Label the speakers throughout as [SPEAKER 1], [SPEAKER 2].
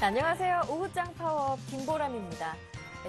[SPEAKER 1] 안녕하세요. 오후장 파워업 김보람입니다.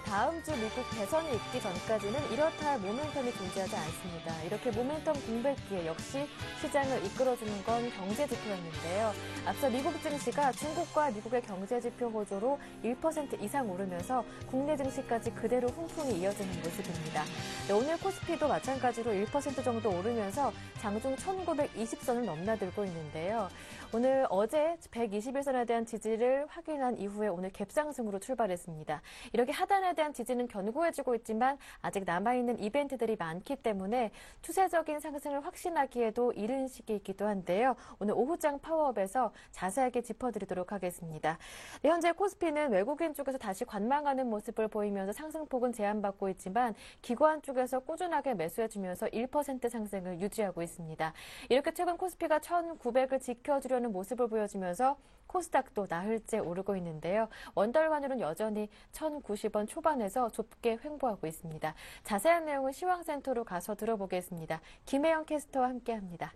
[SPEAKER 1] 다음 주 미국 대선이 있기 전까지는 이렇다 할 모멘텀이 존재하지 않습니다. 이렇게 모멘텀 공백기에 역시 시장을 이끌어주는 건 경제지표였는데요. 앞서 미국 증시가 중국과 미국의 경제지표 호조로 1% 이상 오르면서 국내 증시까지 그대로 훈풍이 이어지는 모습입니다. 네, 오늘 코스피도 마찬가지로 1% 정도 오르면서 장중 1920선을 넘나들고 있는데요. 오늘 어제 121선에 대한 지지를 확인한 이후에 오늘 갭상승으로 출발했습니다. 이렇게 하단에 대한 지지는 견고해지고 있지만 아직 남아있는 이벤트들이 많기 때문에 추세적인 상승을 확신하기에도 이른 시기이기도 한데요. 오늘 오후장 파워업에서 자세하게 짚어드리도록 하겠습니다. 네, 현재 코스피는 외국인 쪽에서 다시 관망하는 모습을 보이면서 상승폭은 제한받고 있지만 기관 쪽에서 꾸준하게 매수해주면서 1% 상승을 유지하고 있습니다. 이렇게 최근 코스피가 1900을 지켜주려는 모습을 보여주면서 코스닥도 나흘째 오르고 있는데요. 원달 환율은 여전히 1090원 초반에서 좁게 횡보하고 있습니다. 자세한 내용은 시황센터로 가서 들어보겠습니다. 김혜영 캐스터와 함께합니다.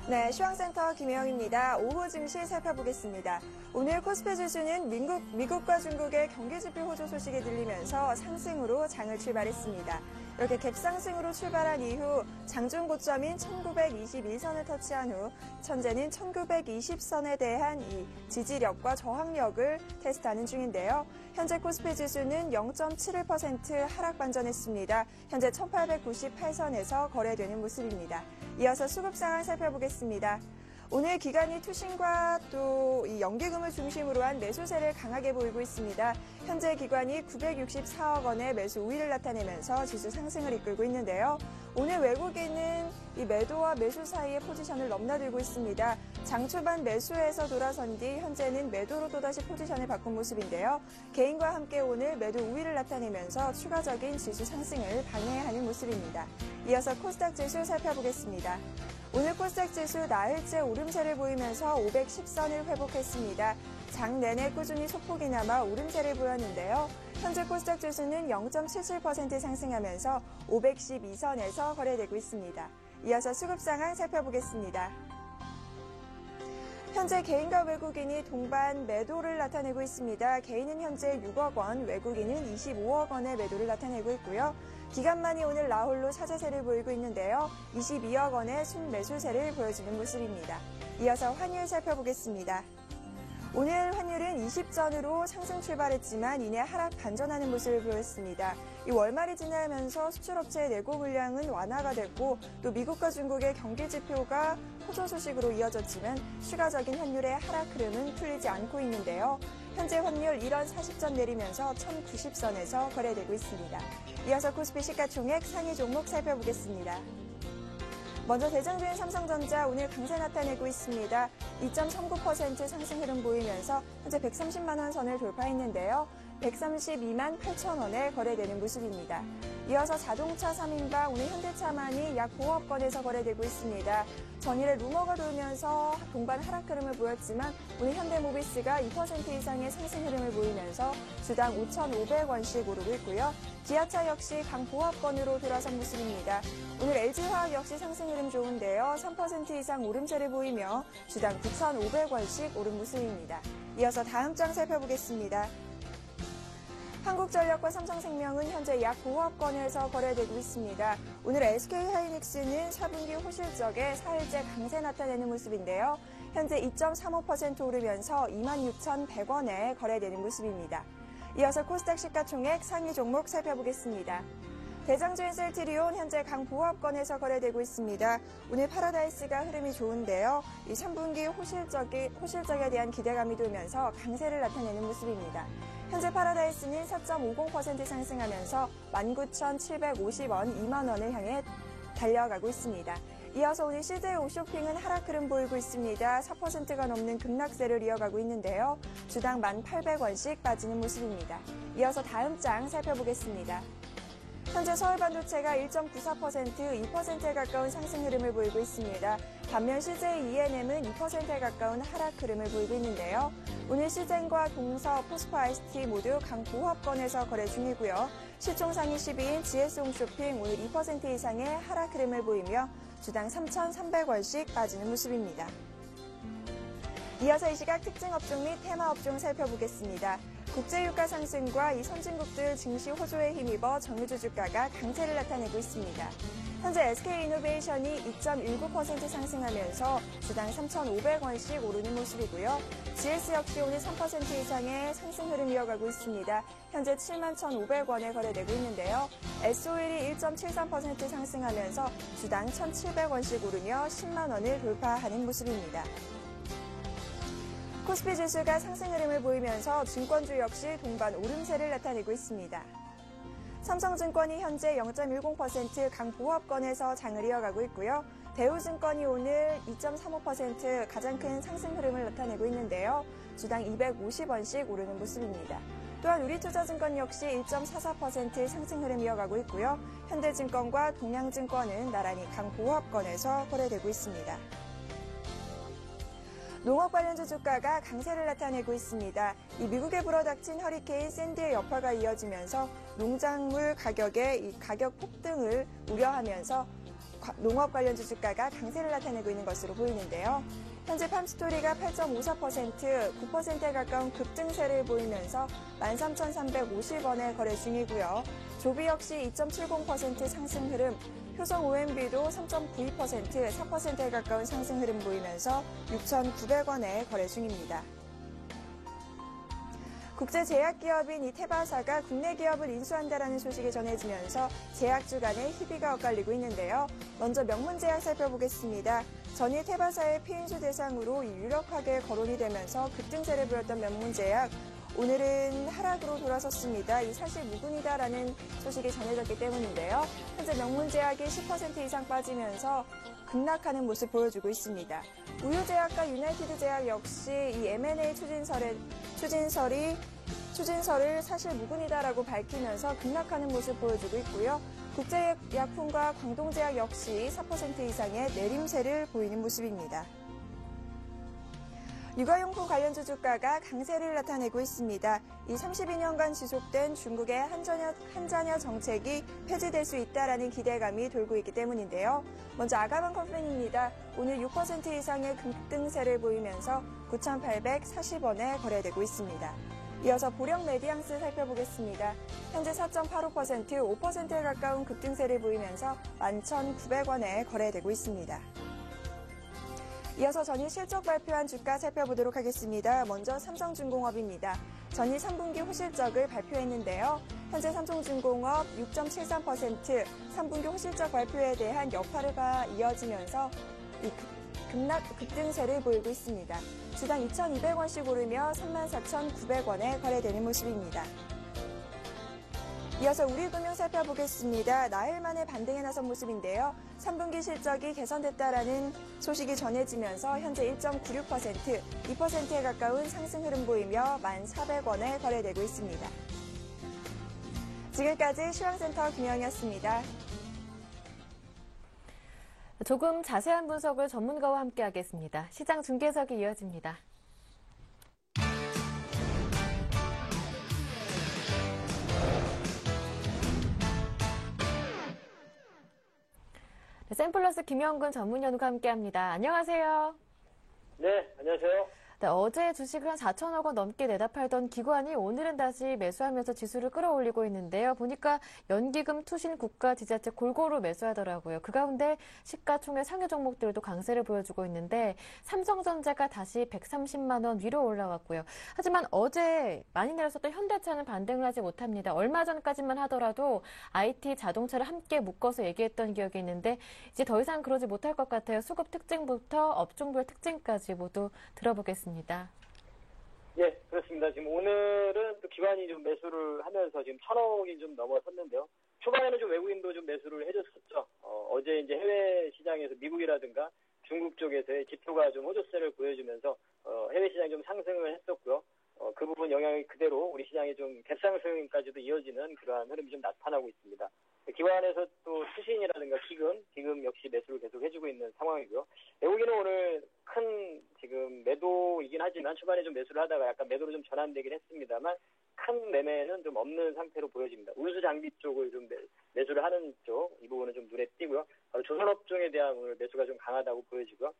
[SPEAKER 2] 네, 시황센터 김혜영입니다. 오후 증시 살펴보겠습니다. 오늘 코스피 지수는 미국과 중국의 경기지표 호조 소식이 들리면서 상승으로 장을 출발했습니다. 이렇게 갭상승으로 출발한 이후 장중 고점인 1921선을 터치한 후 현재는 1920선에 대한 이 지지력과 저항력을 테스트하는 중인데요. 현재 코스피 지수는 0.71% 하락 반전했습니다. 현재 1898선에서 거래되는 모습입니다. 이어서 수급 상황 살펴보겠습니다. 오늘 기관이 투신과 또 이 연기금을 중심으로 한 매수세를 강하게 보이고 있습니다. 현재 기관이 964억 원의 매수 우위를 나타내면서 지수 상승을 이끌고 있는데요. 오늘 외국인은 이 매도와 매수 사이의 포지션을 넘나들고 있습니다. 장 초반 매수에서 돌아선 뒤 현재는 매도로 또다시 포지션을 바꾼 모습인데요. 개인과 함께 오늘 매도 우위를 나타내면서 추가적인 지수 상승을 방해하는 모습입니다. 이어서 코스닥 지수 살펴보겠습니다. 오늘 코스닥 지수 나흘째 오름세를 보이면서 510선을 회복했습니다. 장 내내 꾸준히 소폭이 남아 오름세를 보였는데요. 현재 코스닥 지수는 0.77% 상승하면서 512선에서 거래되고 있습니다. 이어서 수급 상황 살펴보겠습니다. 현재 개인과 외국인이 동반 매도를 나타내고 있습니다. 개인은 현재 6억 원, 외국인은 25억 원의 매도를 나타내고 있고요. 기간만이 오늘 나홀로 사재세를 보이고 있는데요. 22억 원의 순매수세를 보여주는 모습입니다. 이어서 환율 살펴보겠습니다. 오늘 환율은 20전으로 상승 출발했지만 이내 하락 반전하는 모습을 보였습니다. 이 월말이 지나면서 수출업체의 내고 물량은 완화가 됐고 또 미국과 중국의 경기 지표가 호조 소식으로 이어졌지만 추가적인 환율의 하락 흐름은 풀리지 않고 있는데요. 현재 환율 1원 40전 내리면서 1090선에서 거래되고 있습니다. 이어서 코스피 시가총액 상위 종목 살펴보겠습니다. 먼저 대장주인 삼성전자 오늘 강세 나타내고 있습니다. 2.39% 상승 흐름 보이면서 현재 130만 원 선을 돌파했는데요. 132만 8천 원에 거래되는 모습입니다. 이어서 자동차 3인방 오늘 현대차만이 약 5억 건에서 거래되고 있습니다. 전일에 루머가 돌면서 동반 하락 흐름을 보였지만 오늘 현대모비스가 2% 이상의 상승 흐름을 보이면서 주당 5,500원씩 오르고 있고요. 기아차 역시 강보합권으로 돌아선 모습입니다. 오늘 LG화학 역시 상승 흐름 좋은데요. 3% 이상 오름세를 보이며 주당 9,500원씩 오른 모습입니다. 이어서 다음 장 살펴보겠습니다. 한국전력과 삼성생명은 현재 약 5억건에서 거래되고 있습니다. 오늘 SK하이닉스는 4분기 호실적에 4일째 강세 나타내는 모습인데요. 현재 2.35% 오르면서 26,100원에 거래되는 모습입니다. 이어서 코스닥 시가총액 상위 종목 살펴보겠습니다. 대장주인 셀트리온 현재 강보합권에서 거래되고 있습니다. 오늘 파라다이스가 흐름이 좋은데요. 이 3분기 호실적에 대한 기대감이 돌면서 강세를 나타내는 모습입니다. 현재 파라다이스는 4.50% 상승하면서 19,750원, 2만 원을 향해 달려가고 있습니다. 이어서 오늘 CJ 오쇼핑은 하락 흐름 보이고 있습니다. 4%가 넘는 급락세를 이어가고 있는데요. 주당 1,800원씩 빠지는 모습입니다. 이어서 다음 장 살펴보겠습니다. 현재 서울 반도체가 1.94%, 2%에 가까운 상승 흐름을 보이고 있습니다. 반면 CJ ENM은 2%에 가까운 하락 흐름을 보이고 있는데요. 오늘 시젠과 동서, 포스코 ICT 모두 강보합권에서 거래 중이고요. 시총 상위 10위인 GS홈쇼핑 오늘 2% 이상의 하락 흐름을 보이며 주당 3,300원씩 빠지는 모습입니다. 이어서 이 시각 특징 업종 및 테마 업종 살펴보겠습니다. 국제유가 상승과 이 선진국들 증시 호조에 힘입어 정유주 주가가 강세를 나타내고 있습니다. 현재 SK이노베이션이 2.19% 상승하면서 주당 3,500원씩 오르는 모습이고요. GS 역시 오늘 3% 이상의 상승 흐름 이어가고 있습니다. 현재 71,500원에 거래되고 있는데요. SO일이 1.73% 상승하면서 주당 1,700원씩 오르며 10만 원을 돌파하는 모습입니다. 코스피 지수가 상승 흐름을 보이면서 증권주 역시 동반 오름세를 나타내고 있습니다. 삼성증권이 현재 0.10% 강보합권에서 장을 이어가고 있고요. 대우증권이 오늘 2.35% 가장 큰 상승 흐름을 나타내고 있는데요. 주당 250원씩 오르는 모습입니다. 또한 우리투자증권 역시 1.44% 상승 흐름 이어가고 있고요. 현대증권과 동양증권은 나란히 강보합권에서 거래되고 있습니다. 농업 관련주 주가가 강세를 나타내고 있습니다. 이 미국에 불어닥친 허리케인 샌디의 여파가 이어지면서 농작물 가격의 이 가격 폭등을 우려하면서 농업 관련주 주가가 강세를 나타내고 있는 것으로 보이는데요. 현재 팜스토리가 8.54%, 9%에 가까운 급등세를 보이면서 13,350원에 거래 중이고요. 조비 역시 2.70% 상승 흐름, 효성 OMB도 3.92%, 4%에 가까운 상승 흐름 보이면서 6,900원에 거래 중입니다. 국제제약기업인 이테바사가 국내 기업을 인수한다라는 소식이 전해지면서 제약주 간의 희비가 엇갈리고 있는데요. 먼저 명문제약 살펴보겠습니다. 전일 테바사의 피인수 대상으로 유력하게 거론이 되면서 급등세를 보였던 명문제약, 오늘은 하락으로 돌아섰습니다. 이 사실 무근이다라는 소식이 전해졌기 때문인데요. 현재 명문제약이 10% 이상 빠지면서 급락하는 모습 보여주고 있습니다. 우유제약과 유나이티드제약 역시 이 M&A 추진서를 사실 무근이다라고 밝히면서 급락하는 모습 보여주고 있고요. 국제약품과 광동제약 역시 4% 이상의 내림세를 보이는 모습입니다. 육아용품 관련주 주가가 강세를 나타내고 있습니다. 이 32년간 지속된 중국의 한자녀 정책이 폐지될 수 있다라는 기대감이 돌고 있기 때문인데요. 먼저 아가방 컴퍼니입니다. 오늘 6% 이상의 급등세를 보이면서 9,840원에 거래되고 있습니다. 이어서 보령 메디앙스 살펴보겠습니다. 현재 4.85%, 5%에 가까운 급등세를 보이면서 11,900원에 거래되고 있습니다. 이어서 전일 실적 발표한 주가 살펴보도록 하겠습니다. 먼저 삼성중공업입니다. 전일 3분기 호실적을 발표했는데요. 현재 삼성중공업 6.73%, 3분기 호실적 발표에 대한 여파가 이어지면서 급등세를 보이고 있습니다. 주당 2,200원씩 오르며 34,900원에 거래되는 모습입니다. 이어서 우리금융 살펴보겠습니다. 나흘 만에 반등에 나선 모습인데요. 3분기 실적이 개선됐다라는 소식이 전해지면서 현재 1.96%, 2%에 가까운 상승 흐름 보이며 1,400원에 거래되고 있습니다. 지금까지 시황센터 김영이었습니다.
[SPEAKER 1] 조금 자세한 분석을 전문가와 함께 하겠습니다. 시장 중계석이 이어집니다. 샘플러스 김영근 전문연구가 함께합니다. 안녕하세요.
[SPEAKER 3] 네, 안녕하세요.
[SPEAKER 1] 네, 어제 주식을 한 4천억 원 넘게 내다 팔던 기관이 오늘은 다시 매수하면서 지수를 끌어올리고 있는데요. 보니까 연기금, 투신, 국가, 지자체 골고루 매수하더라고요. 그 가운데 시가총액 상위 종목들도 강세를 보여주고 있는데 삼성전자가 다시 130만 원 위로 올라왔고요. 하지만 어제 많이 내렸었던 현대차는 반등을 하지 못합니다. 얼마 전까지만 하더라도 IT, 자동차를 함께 묶어서 얘기했던 기억이 있는데 이제 더 이상 그러지 못할 것 같아요. 수급 특징부터 업종별 특징까지 모두 들어보겠습니다.
[SPEAKER 3] 예, 그렇습니다. 지금 오늘은 또 기관이 좀 매수를 하면서 지금 1,000억이 좀 넘어섰는데요. 초반에는 좀 외국인도 좀 매수를 해줬었죠. 어제 이제 해외 시장에서 미국이라든가 중국 쪽에서의 지표가 좀 호조세를 보여주면서 해외 시장이 좀 상승을 했었고요. 그 부분 영향이 그대로 우리 시장이 좀 갭상승까지도 이어지는 그러한 흐름이 좀 나타나고 있습니다. 기관에서 또 수신이라든가 기금 역시 매수를 계속 해주고 있는 상황이고요. 외국인은 오늘 큰 지금 매도이긴 하지만 초반에 좀 매수를 하다가 약간 매도로 좀 전환되긴 했습니다만 큰 매매는 좀 없는 상태로 보여집니다. 운수 장비 쪽을 좀 매수를 하는 쪽, 이 부분은 좀 눈에 띄고요. 조선업종에 대한 오늘 매수가 좀 강하다고 보여지고요.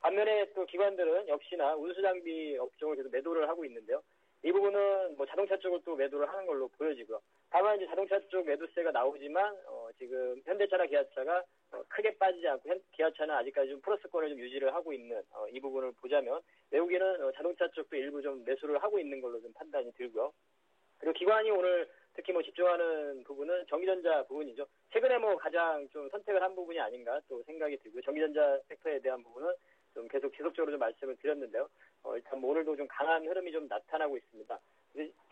[SPEAKER 3] 반면에 또 기관들은 역시나 운수 장비 업종을 계속 매도를 하고 있는데요. 이 부분은 뭐 자동차 쪽을 또 매도를 하는 걸로 보여지고요. 다만 이제 자동차 쪽 매도세가 나오지만 지금 현대차나 기아차가 크게 빠지지 않고 기아차는 아직까지 좀 플러스권을 좀 유지를 하고 있는 이 부분을 보자면 외국인은 자동차 쪽도 일부 좀 매수를 하고 있는 걸로 좀 판단이 들고요. 그리고 기관이 오늘 특히 뭐 집중하는 부분은 전기전자 부분이죠. 최근에 뭐 가장 좀 선택을 한 부분이 아닌가 또 생각이 들고요. 전기전자 섹터에 대한 부분은 좀 계속 지속적으로 좀 말씀을 드렸는데요. 일단 뭐 오늘도 좀 강한 흐름이 좀 나타나고 있습니다.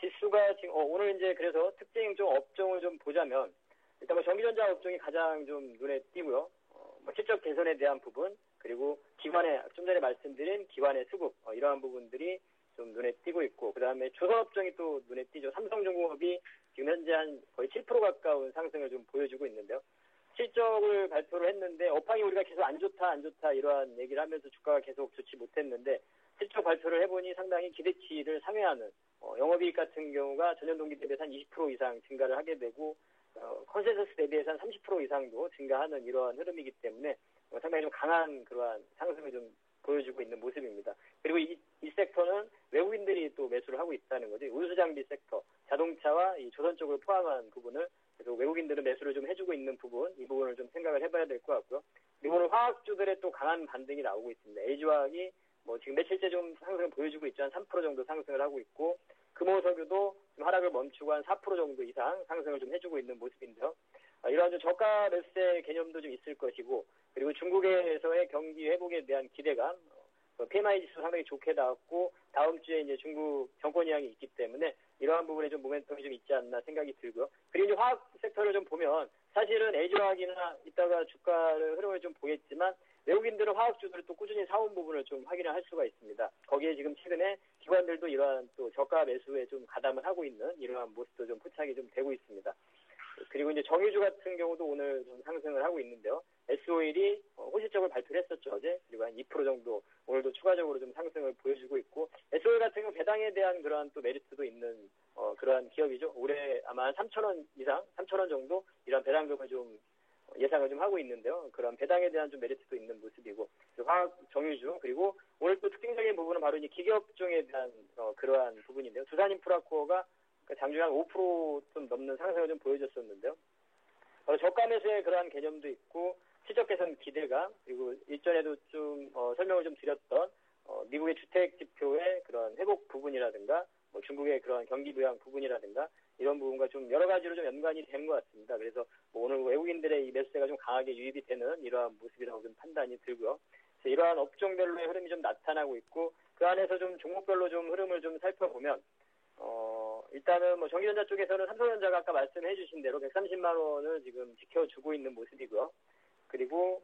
[SPEAKER 3] 지수가 지금 오늘 이제 그래서 특징 좀 업종을 좀 보자면 일단 뭐 전기전자 업종이 가장 좀 눈에 띄고요. 뭐 실적 개선에 대한 부분 그리고 기관의 좀 전에 말씀드린 기관의 수급 이러한 부분들이 좀 눈에 띄고 있고 그다음에 조선업종이 또 눈에 띄죠. 삼성중공업이 지금 현재 한 거의 7% 가까운 상승을 좀 보여주고 있는데요. 실적을 발표를 했는데 업황이 우리가 계속 안 좋다 이러한 얘기를 하면서 주가가 계속 좋지 못했는데 실적 발표를 해보니 상당히 기대치를 상회하는 영업이익 같은 경우가 전년 동기 대비해서 한 20% 이상 증가를 하게 되고 컨센서스 대비해서 한 30% 이상도 증가하는 이러한 흐름이기 때문에 상당히 좀 강한 그러한 상승을 좀 보여주고 있는 모습입니다. 그리고 이 섹터는 외국인들이 또 매수를 하고 있다는 거죠. 운수장비 섹터, 자동차와 이 조선 쪽을 포함한 부분을 그래서 외국인들은 매수를 좀 해주고 있는 부분, 이 부분을 좀 생각을 해봐야 될 것 같고요. 그리고 오늘 화학주들의 또 강한 반등이 나오고 있습니다. LG화학이 뭐 지금 며칠째 좀 상승을 보여주고 있죠. 한 3% 정도 상승을 하고 있고, 금호석유도 좀 하락을 멈추고 한 4% 정도 이상 상승을 좀 해주고 있는 모습인데요. 이러한 좀 저가 매수의 개념도 좀 있을 것이고, 그리고 중국에서의 경기 회복에 대한 기대감, PMI 지수 상당히 좋게 나왔고, 다음 주에 이제 중국 정권 이양이 있기 때문에 이러한 부분에 좀 모멘텀이 좀 있지 않나 생각이 들고요. 그리고 이제 화학 섹터를 좀 보면 사실은 LG화학이나 이따가 주가를 흐름을 좀 보겠지만 외국인들은 화학주들을 또 꾸준히 사온 부분을 좀 확인을 할 수가 있습니다. 거기에 지금 최근에 기관들도 이러한 또 저가 매수에 좀 가담을 하고 있는 이러한 모습도 좀 포착이 좀 되고 있습니다. 그리고 이제 정유주 같은 경우도 오늘 좀 상승을 하고 있는데요. S-오일이 호실적을 발표를 했었죠, 어제. 그리고 한 2% 정도 오늘도 추가적으로 좀 상승을 보여주고 있고, S-오일 같은 경우 배당에 대한 그러한 또 메리트도 있는 그러한 기업이죠. 올해 아마 한 3,000원 이상, 3,000원 정도 이런 배당금을 좀 예상을 좀 하고 있는데요. 그런 배당에 대한 좀 메리트도 있는 모습이고, 화학 정유주, 그리고 오늘 또 특징적인 부분은 바로 이제 기계업종에 대한 그러한 부분인데요. 두산인프라코어가 장중에 한 5% 좀 넘는 상승을 좀 보여줬었는데요. 저가 매수의 그러한 개념도 있고, 실적 개선 기대감, 그리고 일전에도 좀 설명을 좀 드렸던 미국의 주택 지표의 그런 회복 부분이라든가, 뭐 중국의 그런 경기 부양 부분이라든가 이런 부분과 좀 여러 가지로 좀 연관이 되는 것 같습니다. 그래서 뭐 오늘 외국인들의 이 매수세가 좀 강하게 유입이 되는 이러한 모습이라고 좀 판단이 들고요. 그래서 이러한 업종별로의 흐름이 좀 나타나고 있고 그 안에서 좀 종목별로 좀 흐름을 좀 살펴보면 일단은 뭐 전기전자 쪽에서는 삼성전자가 아까 말씀해 주신 대로 130만 원을 지금 지켜주고 있는 모습이고요. 그리고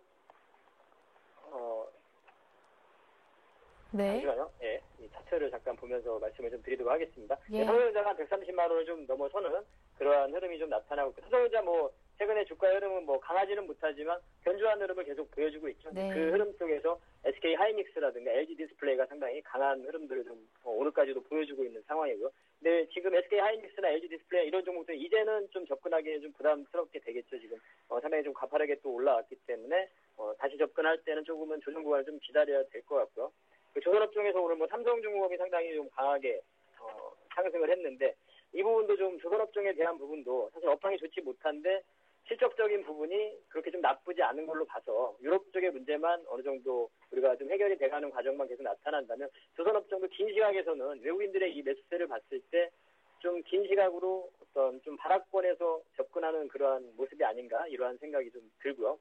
[SPEAKER 1] 네.
[SPEAKER 3] 잠시만요. 예, 이 차트를 잠깐 보면서 말씀을 좀 드리도록 하겠습니다.
[SPEAKER 1] 예.
[SPEAKER 3] 삼성전자가 130만 원을 좀 넘어서는 그러한 흐름이 좀 나타나고 있고, 삼성전자 뭐 최근에 주가 흐름은 뭐 강하지는 못하지만 견조한 흐름을 계속 보여주고 있죠.
[SPEAKER 1] 네.
[SPEAKER 3] 그 흐름 속에서 SK 하이닉스라든가 LG 디스플레이가 상당히 강한 흐름들을 좀 오늘까지도 보여주고 있는 상황이고요. 근데 지금 SK 하이닉스나 LG 디스플레이 이런 종목들 이제는 좀 접근하기 좀 부담스럽게 되겠죠. 지금 상당히 좀 가파르게 또 올라왔기 때문에 다시 접근할 때는 조금은 조정 구간을 좀 기다려야 될 것 같고요. 그 조선업종에서 오늘 뭐 삼성중공업이 상당히 좀 강하게 상승을 했는데 이 부분도 좀 조선업종에 대한 부분도 사실 업황이 좋지 못한데 실적적인 부분이 그렇게 좀 나쁘지 않은 걸로 봐서 유럽 쪽의 문제만 어느 정도 우리가 좀 해결이 돼가는 과정만 계속 나타난다면 조선업종도 긴 시각에서는 외국인들의 이 매수세를 봤을 때 좀 긴 시각으로 어떤 좀 바락권에서 접근하는 그러한 모습이 아닌가 이러한 생각이 좀 들고요.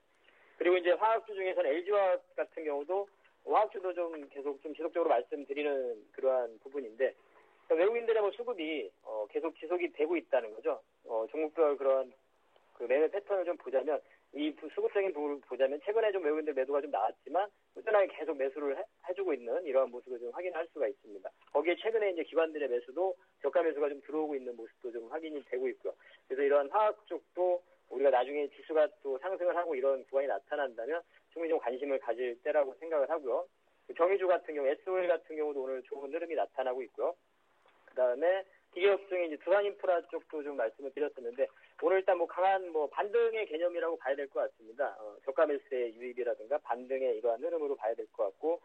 [SPEAKER 3] 그리고 이제 화학주 중에서는 LG화학 같은 경우도 화학주도 좀 계속 좀 지속적으로 말씀드리는 그러한 부분인데 외국인들의 뭐 수급이 계속 지속이 되고 있다는 거죠. 종목별 그런 그 매매 패턴을 좀 보자면 이 수급적인 부분을 보자면 최근에 좀 외국인들 매도가 좀 나왔지만 꾸준하게 계속 매수를 해주고 있는 이러한 모습을 좀 확인할 수가 있습니다. 거기에 최근에 이제 기관들의 매수도 저가 매수가 좀 들어오고 있는 모습도 좀 확인이 되고 있고요. 그래서 이러한 화학 쪽도 우리가 나중에 지수가 또 상승을 하고 이런 구간이 나타난다면 충분히 좀 관심을 가질 때라고 생각을 하고요. 정유주 같은 경우, SOL 같은 경우도 오늘 좋은 흐름이 나타나고 있고요. 그 다음에 기계업종의 이제 두산인프라 쪽도 좀 말씀을 드렸었는데 오늘 일단 뭐 강한 뭐 반등의 개념이라고 봐야 될 것 같습니다. 저가 매수의 유입이라든가 반등의 이러한 흐름으로 봐야 될 것 같고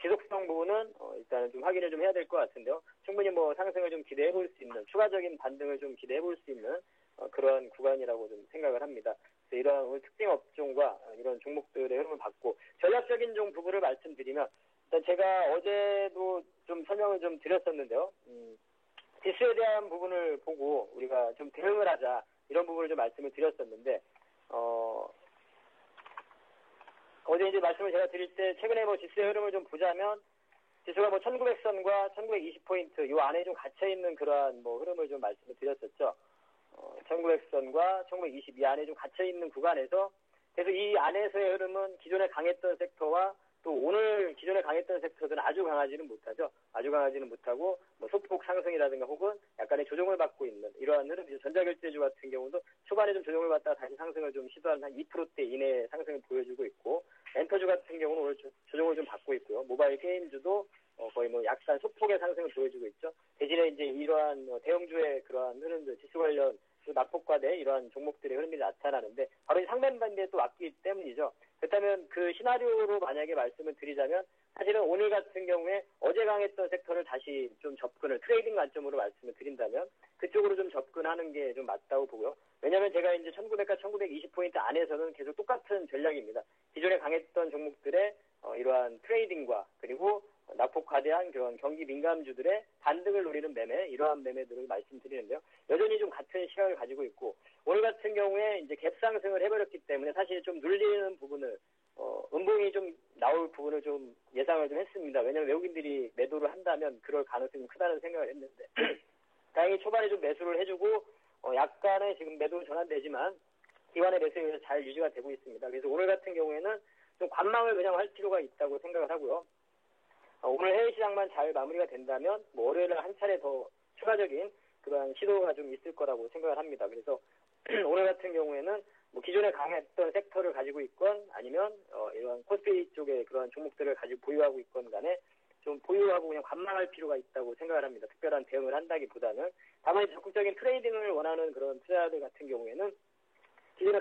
[SPEAKER 3] 지속성 부분은 일단은 좀 확인을 좀 해야 될 것 같은데요. 충분히 뭐 상승을 좀 기대해 볼 수 있는 추가적인 반등을 좀 기대해 볼 수 있는 그런 구간이라고 좀 생각을 합니다. 그래서 이런 특징 업종과 이런 종목들의 흐름을 봤고 전략적인 좀 부분을 말씀드리면 일단 제가 어제도 좀 설명을 좀 드렸었는데요. 지수에 대한 부분을 보고 우리가 좀 대응을 하자 이런 부분을 좀 말씀을 드렸었는데 어제 이제 말씀을 제가 드릴 때 최근에 뭐 지수의 흐름을 좀 보자면 지수가 뭐 1900선과 1920포인트 요 안에 좀 갇혀 있는 그러한 뭐 흐름을 좀 말씀을 드렸었죠. 1900선과 1920 이 안에 좀 갇혀 있는 구간에서 그래서 이 안에서의 흐름은 기존에 강했던 섹터와 또 오늘 기존에 강했던 섹터들은 아주 강하지는 못하죠. 아주 강하지는 못하고 뭐 소폭 상승이라든가 혹은 약간의 조정을 받고 있는 이러한 흐름이죠. 전자결제주 같은 경우도 초반에 좀 조정을 받다가 다시 상승을 좀 시도한 한 2%대 이내의 상승을 보여주고 있고 엔터주 같은 경우는 오늘 조정을 좀 받고 있고요. 모바일 게임주도 거의 뭐 약간 소폭의 상승을 보여주고 있죠. 대신에 이제 이러한 대형주의 그러한 흐름들 지수 관련 낙폭과대 이러한 종목들의 흐름이 나타나는데 바로 이 상반반대에 또 왔기 때문이죠. 그렇다면 그 시나리오로 만약에 말씀을 드리자면 사실은 오늘 같은 경우에 어제 강했던 섹터를 다시 좀 접근을 트레이딩 관점으로 말씀을 드린다면 그쪽으로 좀 접근하는 게 좀 맞다고 보고요. 왜냐하면 제가 이제 1900과 1920포인트 안에서는 계속 똑같은 전략입니다. 기존에 강했던 종목들의 이러한 트레이딩과 그리고 낙폭과대한 그런 경기 민감주들의 반등을 노리는 매매, 이러한 매매들을 말씀드리는데요. 여전히 좀 같은 시각을 가지고 있고, 오늘 같은 경우에 이제 갭 상승을 해버렸기 때문에 사실 좀 눌리는 부분을, 음봉이 좀 나올 부분을 좀 예상을 좀 했습니다. 왜냐하면 외국인들이 매도를 한다면 그럴 가능성이 크다는 생각을 했는데, 다행히 초반에 좀 매수를 해주고, 약간의 지금 매도는 전환되지만, 기관의 매수에 의해서 잘 유지가 되고 있습니다. 그래서 오늘 같은 경우에는 좀 관망을 그냥 할 필요가 있다고 생각을 하고요. 오늘 해외 시장만 잘 마무리가 된다면 뭐 월요일에 한 차례 더 추가적인 그런 시도가 좀 있을 거라고 생각을 합니다. 그래서 오늘 같은 경우에는 뭐 기존에 강했던 섹터를 가지고 있건 아니면 이런 코스피 쪽의 그런 종목들을 가지고 보유하고 있건 간에 좀 보유하고 그냥 관망할 필요가 있다고 생각을 합니다. 특별한 대응을 한다기보다는 다만 적극적인 트레이딩을 원하는 그런 투자자들 같은 경우에는 기존에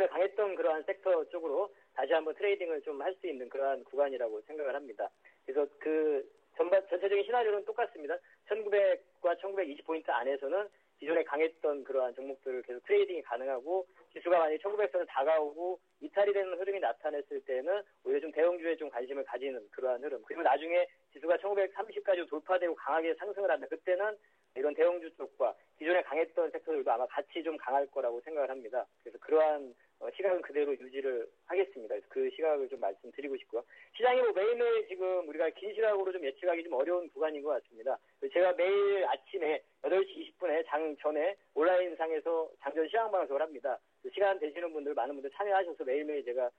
[SPEAKER 3] 강했던 그러한 섹터 쪽으로 다시 한번 트레이딩을 좀 할 수 있는 그러한 구간이라고 생각을 합니다. 그래서 그 전체적인 시나리오는 똑같습니다. 1900과 1920포인트 안에서는 기존에 강했던 그러한 종목들을 계속 트레이딩이 가능하고 지수가 만약에 1900선을 다가오고 이탈이 되는 흐름이 나타났을 때는 오히려 좀 대형주에 좀 관심을 가지는 그러한 흐름. 그리고 나중에 지수가 1930까지 돌파되고 강하게 상승을 한다. 그때는 이런 대형주 쪽과 기존에 강했던 섹터들도 아마 같이 좀 강할 거라고 생각을 합니다. 그래서 그러한 시각은 그대로 유지를 하겠습니다. 그래서 그 시각을 좀 말씀드리고 싶고요. 시장이 뭐 매일매일 지금 우리가 긴 시각으로 좀 예측하기 좀 어려운 구간인 것 같습니다. 제가 매일 아침에 8시 20분에 장 전에 온라인상에서 장전 시황 방송을 합니다. 시간 되시는 분들, 많은 분들 참여하셔서 매일매일 제가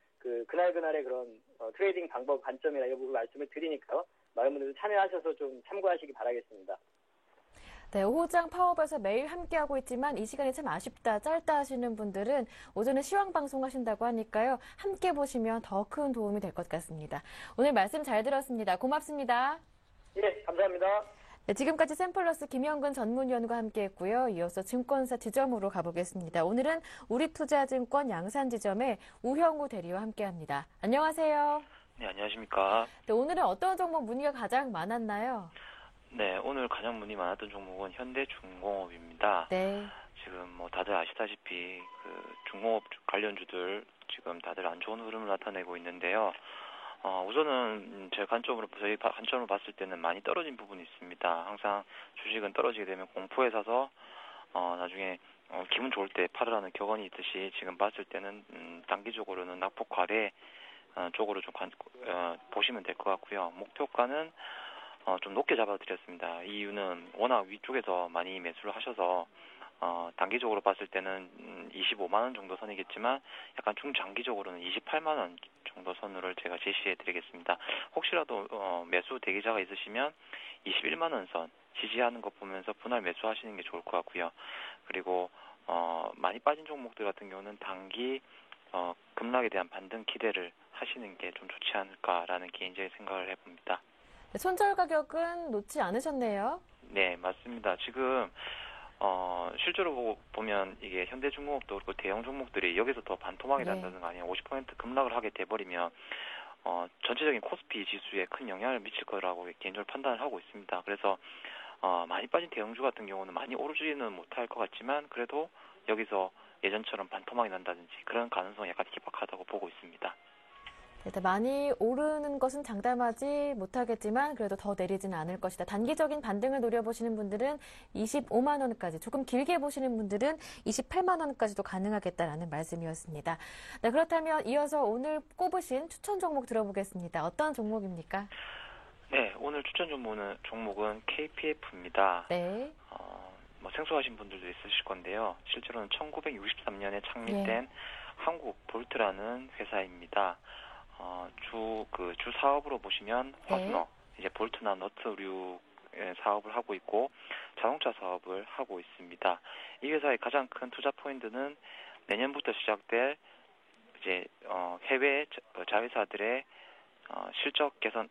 [SPEAKER 3] 그날그날의 그런 트레이딩 방법, 관점이나 이런 부분 말씀을 드리니까요. 많은 분들 참여하셔서 좀 참고하시기 바라겠습니다.
[SPEAKER 1] 네, 오후장 파업에서 매일 함께하고 있지만 이 시간이 참 아쉽다, 짧다 하시는 분들은 오전에 시황 방송하신다고 하니까요. 함께 보시면 더 큰 도움이 될 것 같습니다. 오늘 말씀 잘 들었습니다. 고맙습니다.
[SPEAKER 3] 예, 감사합니다.
[SPEAKER 1] 네, 지금까지 샘플러스 김영근 전문위원과 함께했고요. 이어서 증권사 지점으로 가보겠습니다. 오늘은 우리투자증권 양산지점의 우형우 대리와 함께합니다. 안녕하세요.
[SPEAKER 4] 네, 안녕하십니까.
[SPEAKER 1] 네, 오늘은 어떤 종목 문의가 가장 많았나요?
[SPEAKER 4] 네, 오늘 가장 문의 많았던 종목은 현대중공업입니다.
[SPEAKER 1] 네.
[SPEAKER 4] 지금 뭐 다들 아시다시피 그 중공업 관련주들 지금 다들 안 좋은 흐름을 나타내고 있는데요. 우선은 저희 관점으로 봤을 때는 많이 떨어진 부분이 있습니다. 항상 주식은 떨어지게 되면 공포에 사서 나중에 기분 좋을 때 팔으라는 격언이 있듯이 지금 봤을 때는 단기적으로는 낙폭 과대 쪽으로 좀 보시면 될 것 같고요. 목표가는 좀 높게 잡아드렸습니다. 이유는 워낙 위쪽에서 많이 매수를 하셔서 단기적으로 봤을 때는 25만 원 정도 선이겠지만 약간 중장기적으로는 28만 원 정도 선으로 제가 제시해드리겠습니다. 혹시라도 매수 대기자가 있으시면 21만 원 선 지지하는 것 보면서 분할 매수하시는 게 좋을 것 같고요. 그리고 많이 빠진 종목들 같은 경우는 단기 급락에 대한 반등 기대를 하시는 게 좀 좋지 않을까라는 개인적인 생각을 해봅니다.
[SPEAKER 1] 네, 손절 가격은 놓지 않으셨네요.
[SPEAKER 4] 네, 맞습니다. 지금 실제로 보면 이게 현대중공업도 그렇고 대형 종목들이 여기서 더 반토막이
[SPEAKER 1] 네.
[SPEAKER 4] 난다든가 아니면 50% 급락을 하게 돼버리면 전체적인 코스피 지수에 큰 영향을 미칠 거라고 개인적으로 판단을 하고 있습니다. 그래서 많이 빠진 대형주 같은 경우는 많이 오르지는 못할 것 같지만 그래도 여기서 예전처럼 반토막이 난다든지 그런 가능성이 약간 희박하다고 보고 있습니다.
[SPEAKER 1] 일단 많이 오르는 것은 장담하지 못하겠지만 그래도 더 내리지는 않을 것이다. 단기적인 반등을 노려보시는 분들은 25만 원까지, 조금 길게 보시는 분들은 28만 원까지도 가능하겠다라는 말씀이었습니다. 네, 그렇다면 이어서 오늘 꼽으신 추천 종목 들어보겠습니다. 어떤 종목입니까?
[SPEAKER 4] 네, 오늘 추천 종목은 KPF입니다.
[SPEAKER 1] 네.
[SPEAKER 4] 생소하신 분들도 있으실 건데요. 실제로는 1963년에 창립된 한국 볼트라는 회사입니다. 주 사업으로 보시면 화순어, 이제 볼트나 너트류 사업을 하고 있고 자동차 사업을 하고 있습니다. 이 회사의 가장 큰 투자 포인트는 내년부터 시작될 이제 해외 자회사들의 실적 개선,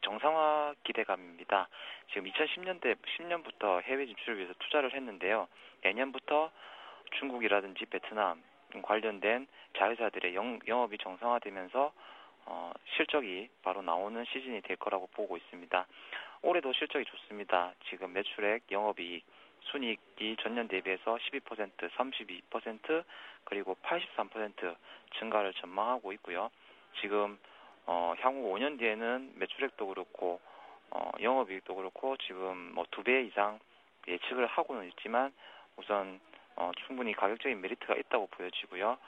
[SPEAKER 4] 정상화 기대감입니다. 지금 10년부터 해외 진출을 위해서 투자를 했는데요. 내년부터 중국이라든지 베트남 관련된 자회사들의 영업이 정상화되면서 실적이 바로 나오는 시즌이 될 거라고 보고 있습니다. 올해도 실적이 좋습니다. 지금 매출액, 영업이익, 순이익이 전년 대비해서 12%, 32% 그리고 83% 증가를 전망하고 있고요. 지금 향후 5년 뒤에는 매출액도 그렇고 영업이익도 그렇고 지금 2배 이상 예측을 하고는 있지만 우선 충분히 가격적인 메리트가 있다고 보여지고요.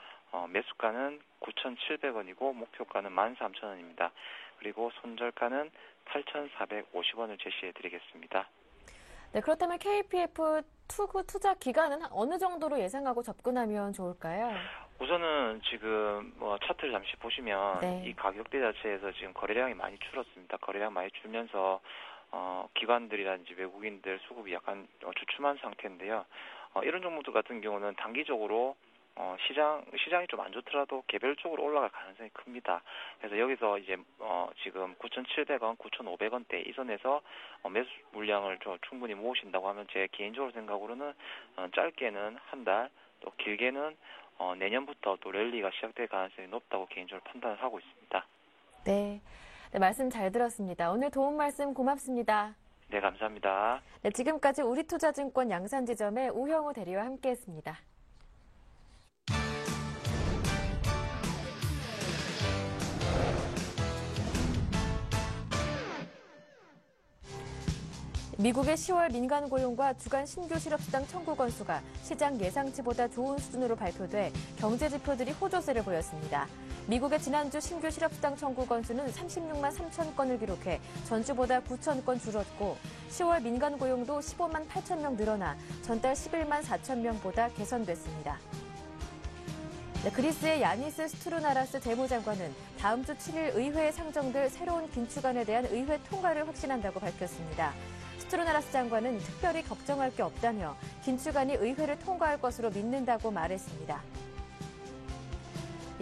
[SPEAKER 4] 매수가는 9,700원이고 목표가는 13,000원입니다. 그리고 손절가는 8,450원을 제시해드리겠습니다.
[SPEAKER 1] 네, 그렇다면 KPF 투자 기간은 어느 정도로 예상하고 접근하면 좋을까요?
[SPEAKER 4] 우선은 지금 차트를 잠시 보시면 이 가격대 자체에서 지금 거래량이 많이 줄었습니다. 거래량 많이 줄면서 기관들이라든지 외국인들 수급이 약간 주춤한 상태인데요. 이런 종목들 같은 경우는 단기적으로 시장이 좀 안 좋더라도 개별적으로 올라갈 가능성이 큽니다. 그래서 여기서 이제 지금 9,700원, 9,500원대 이 선에서 매수 물량을 충분히 모으신다고 하면 제 개인적으로 생각으로는 짧게는 한 달, 또 길게는 내년부터 또 랠리가 시작될 가능성이 높다고 개인적으로 판단을 하고 있습니다.
[SPEAKER 1] 네, 말씀 잘 들었습니다. 오늘 도움 말씀 고맙습니다.
[SPEAKER 4] 네, 감사합니다.
[SPEAKER 1] 네, 지금까지 우리투자증권 양산지점의 우형우 대리와 함께했습니다. 미국의 10월 민간 고용과 주간 신규 실업수당 청구 건수가 시장 예상치보다 좋은 수준으로 발표돼 경제 지표들이 호조세를 보였습니다. 미국의 지난주 신규 실업수당 청구 건수는 36만 3천 건을 기록해 전주보다 9천 건 줄었고 10월 민간 고용도 15만 8천 명 늘어나 전달 11만 4천 명보다 개선됐습니다. 네, 그리스의 야니스 스투루나라스 재무장관은 다음 주 7일 의회에 상정될 새로운 긴축안에 대한 의회 통과를 확신한다고 밝혔습니다. 스투루나라스 장관은 특별히 걱정할 게 없다며 긴축안이 의회를 통과할 것으로 믿는다고 말했습니다.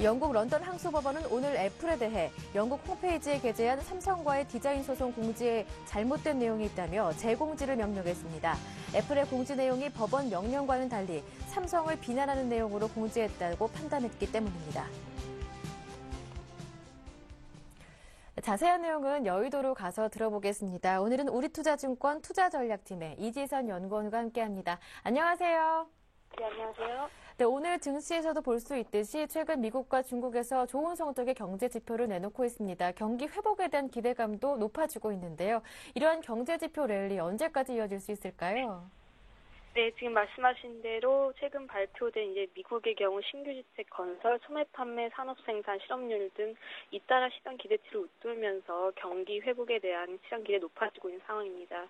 [SPEAKER 1] 영국 런던 항소법원은 오늘 애플에 대해 영국 홈페이지에 게재한 삼성과의 디자인 소송 공지에 잘못된 내용이 있다며 재공지를 명령했습니다. 애플의 공지 내용이 법원 명령과는 달리 삼성을 비난하는 내용으로 공지했다고 판단했기 때문입니다. 자세한 내용은 여의도로 가서 들어보겠습니다. 오늘은 우리투자증권 투자전략팀의 이지선 연구원과 함께합니다. 안녕하세요.
[SPEAKER 5] 네, 안녕하세요.
[SPEAKER 1] 네, 오늘 증시에서도 볼 수 있듯이 최근 미국과 중국에서 좋은 성적의 경제 지표를 내놓고 있습니다. 경기 회복에 대한 기대감도 높아지고 있는데요. 이러한 경제 지표 랠리 언제까지 이어질 수 있을까요?
[SPEAKER 5] 네, 지금 말씀하신 대로 최근 발표된 이제 미국의 경우 신규주택 건설, 소매 판매, 산업생산, 실업률 등 잇따라 시장 기대치를 웃돌면서 경기 회복에 대한 시장 기대 높아지고 있는 상황입니다.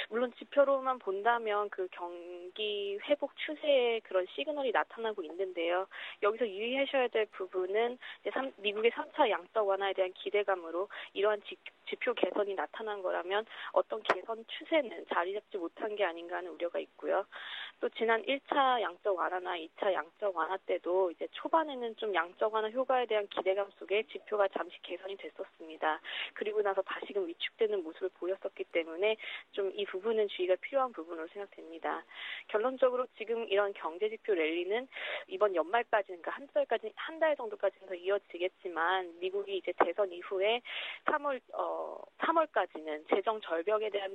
[SPEAKER 5] 물론 지표로만 본다면 그 경기 회복 추세의 그런 시그널이 나타나고 있는데요. 여기서 유의하셔야 될 부분은 이제 미국의 3차 양적 완화에 대한 기대감으로 이러한 지표 개선이 나타난 거라면 어떤 개선 추세는 자리 잡지 못한 게 아닌가 하는 우려가 있고요. 또 지난 1차 양적 완화나 2차 양적 완화 때도 이제 초반에는 좀 양적 완화 효과에 대한 기대감 속에 지표가 잠시 개선이 됐었습니다. 그리고 나서 다시금 위축되는 모습을 보였었기 때문에 좀 이 부분은 주의가 필요한 부분으로 생각됩니다. 결론적으로 지금 이런 경제지표 랠리는 이번 연말까지는, 그러니까 한 달 정도까지는 더 이어지겠지만 미국이 이제 대선 이후에 3월까지는 재정 절벽에 대한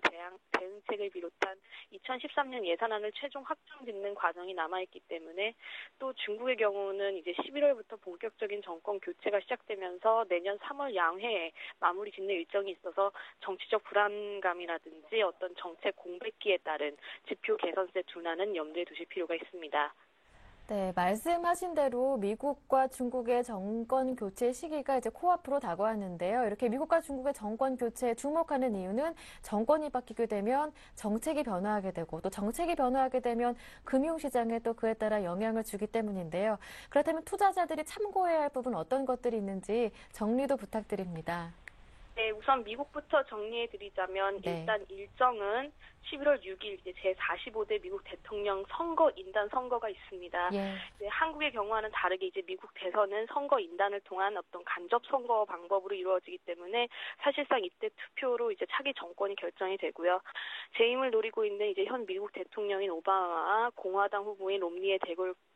[SPEAKER 5] 대응책을 비롯한 2013년 예산안을 최종 확정 짓는 과정이 남아있기 때문에 또 중국의 경우는 이제 11월부터 본격적인 정권 교체가 시작되면서 내년 3월 양회에 마무리 짓는 일정이 있어서 정치적 불안감이라든지 어떤 정책 공백기에 따른 지표 개선세 둔화는 염두에 두실 필요가 있습니다.
[SPEAKER 1] 네, 말씀하신 대로 미국과 중국의 정권 교체 시기가 이제 코앞으로 다가왔는데요. 이렇게 미국과 중국의 정권 교체에 주목하는 이유는 정권이 바뀌게 되면 정책이 변화하게 되고 또 정책이 변화하게 되면 금융시장에 또 그에 따라 영향을 주기 때문인데요. 그렇다면 투자자들이 참고해야 할 부분 어떤 것들이 있는지 정리도 부탁드립니다.
[SPEAKER 5] 네, 우선 미국부터 정리해드리자면
[SPEAKER 1] 네.
[SPEAKER 5] 일단 일정은 11월 6일 이제 제45대 미국 대통령 선거 인단 선거가 있습니다.
[SPEAKER 1] 예.
[SPEAKER 5] 이제 한국의 경우와는 다르게 이제 미국 대선은 선거 인단을 통한 어떤 간접 선거 방법으로 이루어지기 때문에 사실상 이때 투표로 이제 차기 정권이 결정이 되고요. 재임을 노리고 있는 이제 현 미국 대통령인 오바마와 공화당 후보인 롬니의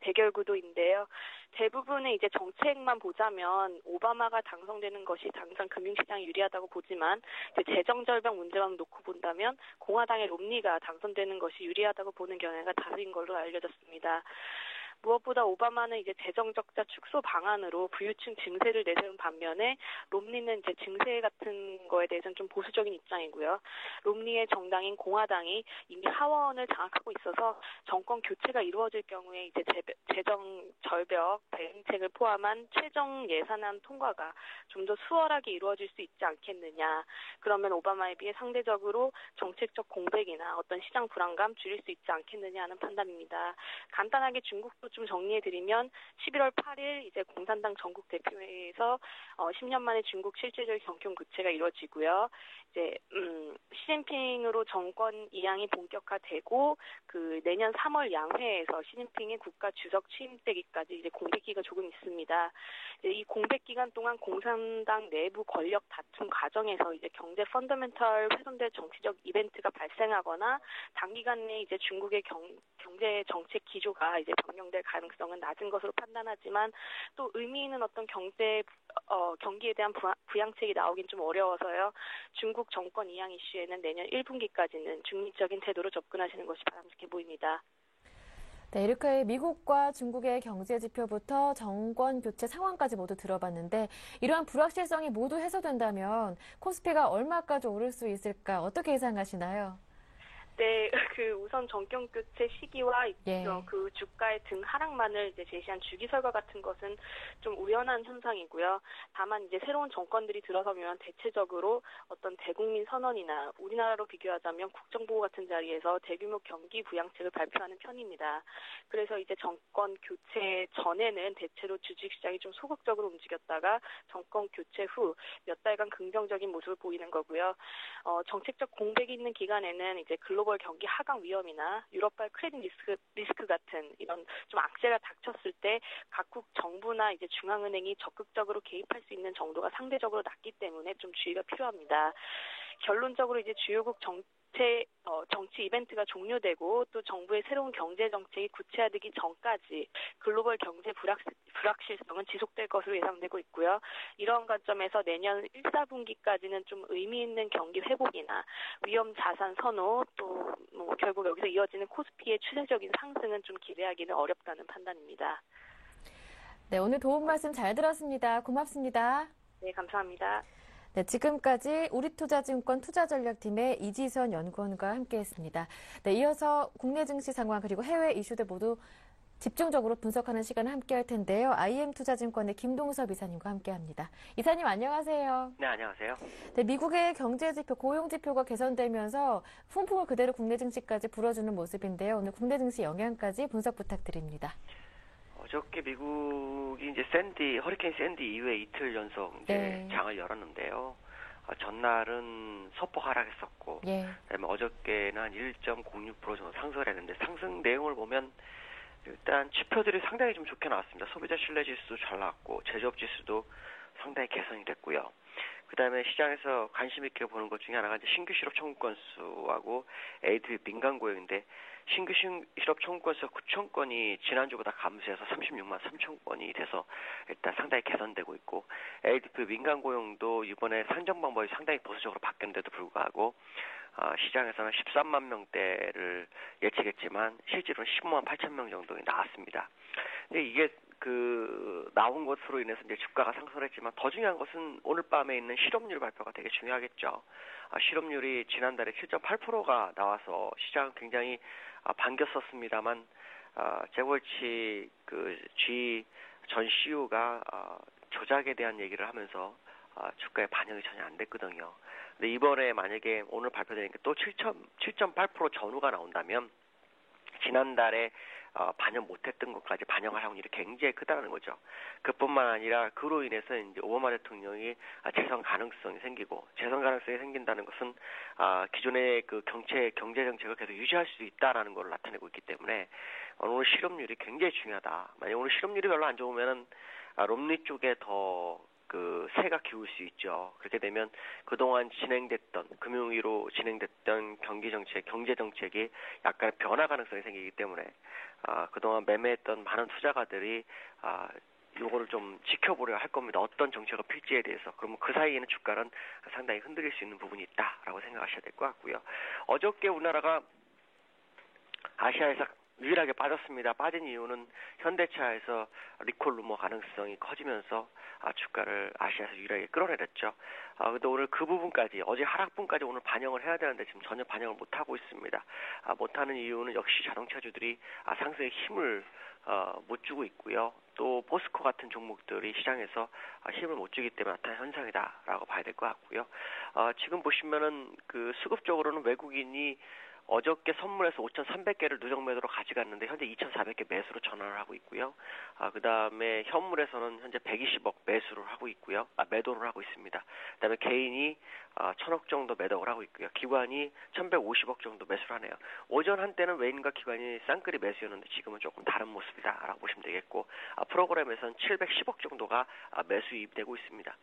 [SPEAKER 5] 대결 구도인데요. 대부분의 이제 정책만 보자면 오바마가 당선되는 것이 당장 금융시장이 유리하다고 보지만 이제 재정 절벽 문제만 놓고 본다면 공화당의 롬니가 당선되는 것이 유리하다고 보는 경향가 다수인 걸로 알려졌습니다. 무엇보다 오바마는 이제 재정 적자 축소 방안으로 부유층 증세를 내세운 반면에 롬니는 이제 증세 같은 거에 대해서는 좀 보수적인 입장이고요. 롬니의 정당인 공화당이 이미 하원을 장악하고 있어서 정권 교체가 이루어질 경우에 이제 재정 절벽 대응책을 포함한 최종 예산안 통과가 좀 더 수월하게 이루어질 수 있지 않겠느냐. 그러면 오바마에 비해 상대적으로 정책적 공백이나 어떤 시장 불안감 줄일 수 있지 않겠느냐 하는 판단입니다. 간단하게 중국도 좀 정리해드리면 11월 8일 이제 공산당 전국 대표회의에서 10년 만에 중국 실질적 정권 교체가 이루어지고요. 이제 시진핑으로 정권 이양이 본격화되고 그 내년 3월 양회에서 시진핑의 국가 주석 취임되기까지 이제 공백기가 조금 있습니다. 이 공백 기간 동안 공산당 내부 권력 다툼 과정에서 이제 경제 펀더멘털 훼손될 정치적 이벤트가 발생하거나 단기간 내에 이제 중국의 경제 정책 기조가 이제 변경될 가능성은 낮은 것으로 판단하지만 또 의미 있는 어떤 경기에 대한 부양책이 나오긴 좀 어려워서요. 중국 정권 이양 이슈에는 내년 1분기까지는 중립적인 태도로 접근하시는 것이 바람직해 보입니다.
[SPEAKER 1] 네, 이렇게 미국과 중국의 경제 지표부터 정권 교체 상황까지 모두 들어봤는데 이러한 불확실성이 모두 해소된다면 코스피가 얼마까지 오를 수 있을까 어떻게 예상하시나요?
[SPEAKER 5] 네, 우선 정권 교체 시기와
[SPEAKER 1] 예.
[SPEAKER 5] 그 주가의 등 하락만을 이제 제시한 주기설과 같은 것은 좀 우연한 현상이고요. 다만 이제 새로운 정권들이 들어서면 대체적으로 어떤 대국민 선언이나 우리나라로 비교하자면 국정보고 같은 자리에서 대규모 경기 부양책을 발표하는 편입니다. 그래서 이제 정권 교체 전에는 대체로 주식시장이 좀 소극적으로 움직였다가 정권 교체 후 몇 달간 긍정적인 모습을 보이는 거고요. 정책적 공백이 있는 기간에는 이제 글로벌 경기 하강 위험이나 유럽발 크레딧 리스크 같은 이런 좀 악재가 닥쳤을 때 각국 정부나 이제 중앙은행이 적극적으로 개입할 수 있는 정도가 상대적으로 낮기 때문에 좀 주의가 필요합니다. 결론적으로 이제 주요국 정치 이벤트가 종료되고 또 정부의 새로운 경제 정책이 구체화되기 전까지 글로벌 경제 불확실성은 지속될 것으로 예상되고 있고요. 이런 관점에서 내년 1, 4분기까지는 좀 의미 있는 경기 회복이나 위험 자산 선호 또 결국 여기서 이어지는 코스피의 추세적인 상승은 좀 기대하기는 어렵다는 판단입니다.
[SPEAKER 1] 네, 오늘 도움 말씀 잘 들었습니다. 고맙습니다.
[SPEAKER 5] 네, 감사합니다.
[SPEAKER 1] 네, 지금까지 우리투자증권 투자전략팀의 이지선 연구원과 함께했습니다. 네, 이어서 국내 증시 상황 그리고 해외 이슈들 모두 집중적으로 분석하는 시간을 함께할 텐데요. IM투자증권의 김동섭 이사님과 함께합니다. 이사님 안녕하세요.
[SPEAKER 6] 네, 안녕하세요.
[SPEAKER 1] 네, 미국의 경제지표, 고용지표가 개선되면서 풍풍을 그대로 국내 증시까지 불어주는 모습인데요. 오늘 국내 증시 영향까지 분석 부탁드립니다.
[SPEAKER 6] 어저께 미국이 이제 허리케인 샌디 이후에 이틀 연속 이제 장을 열었는데요. 전날은 소폭 하락했었고
[SPEAKER 1] 예.
[SPEAKER 6] 그다음에 어저께는 한 1.06% 정도 상승을 했는데 상승 내용을 보면 일단 지표들이 상당히 좀 좋게 나왔습니다. 소비자 신뢰 지수도 잘 나왔고 제조업 지수도 상당히 개선이 됐고요. 그다음에 시장에서 관심 있게 보는 것 중에 하나가 이제 신규 실업 청구 건수하고 ADP 민간 고용인데 신규 실업 청구 건수가 9천 건이 지난주보다 감소해서 36만 3천 건이 돼서 일단 상당히 개선되고 있고 ADP 민간 고용도 이번에 산정 방법이 상당히 보수적으로 바뀌었는데도 불구하고 시장에서는 13만 명대를 예측했지만 실제로는 15만 8천 명 정도 나왔습니다. 근데 이게 나온 것으로 인해서 이제 주가가 상승했지만 더 중요한 것은 오늘 밤에 있는 실업률 발표가 되게 중요하겠죠. 실업률이 지난달에 7.8%가 나와서 시장 굉장히 반겼었습니다만 재벌치 G 전 CEO가 조작에 대한 얘기를 하면서 주가에 반영이 전혀 안 됐거든요. 근데 이번에 만약에 오늘 발표되니까 또 7.8% 전후가 나온다면 지난달에 반영 못했던 것까지 반영할 확률이 굉장히 크다는 거죠. 그뿐만 아니라 그로 인해서 이제 오바마 대통령이 재선 가능성이 생기고 재선 가능성이 생긴다는 것은 기존의 그 경제 정책을 계속 유지할 수 있다라는 걸 나타내고 있기 때문에 오늘 실업률이 굉장히 중요하다. 만약 오늘 실업률이 별로 안 좋으면은 롬니 쪽에 더 세가 기울 수 있죠. 그렇게 되면 그동안 진행됐던 금융위로 진행됐던 경제 정책이 약간의 변화 가능성이 생기기 때문에 그동안 매매했던 많은 투자가들이 요거를 좀 지켜보려 할 겁니다. 어떤 정책을 필지에 대해서. 그러면 그 사이에는 주가는 상당히 흔들릴 수 있는 부분이 있다라고 생각하셔야 될 것 같고요. 어저께 우리나라가 아시아에서 유일하게 빠졌습니다. 빠진 이유는 현대차에서 리콜 루머 가능성이 커지면서 주가를 아시아에서 유일하게 끌어내렸죠. 근데 오늘 그 부분까지 어제 하락분까지 오늘 반영을 해야 되는데 지금 전혀 반영을 못 하고 있습니다. 못하는 이유는 역시 자동차주들이 상승의 힘을 못 주고 있고요. 또 포스코 같은 종목들이 시장에서 힘을 못 주기 때문에 나타난 현상이다라고 봐야 될 것 같고요. 지금 보시면은 수급적으로는 외국인이 어저께 선물해서 5,300개를 누적 매도로 가져갔는데 현재 2,400개 매수로 전환을 하고 있고요. 그다음에 현물에서는 현재 120억 매수를 하고 있고요. 매도를 하고 있습니다. 그다음에 개인이 1,000억 정도 매도를 하고 있고요. 기관이 1,150억 정도 매수를 하네요. 오전 한때는 외인과 기관이 쌍끌이 매수였는데 지금은 조금 다른 모습이다라고 보시면 되겠고 프로그램에서는 710억 정도가 매수입이 되고 있습니다.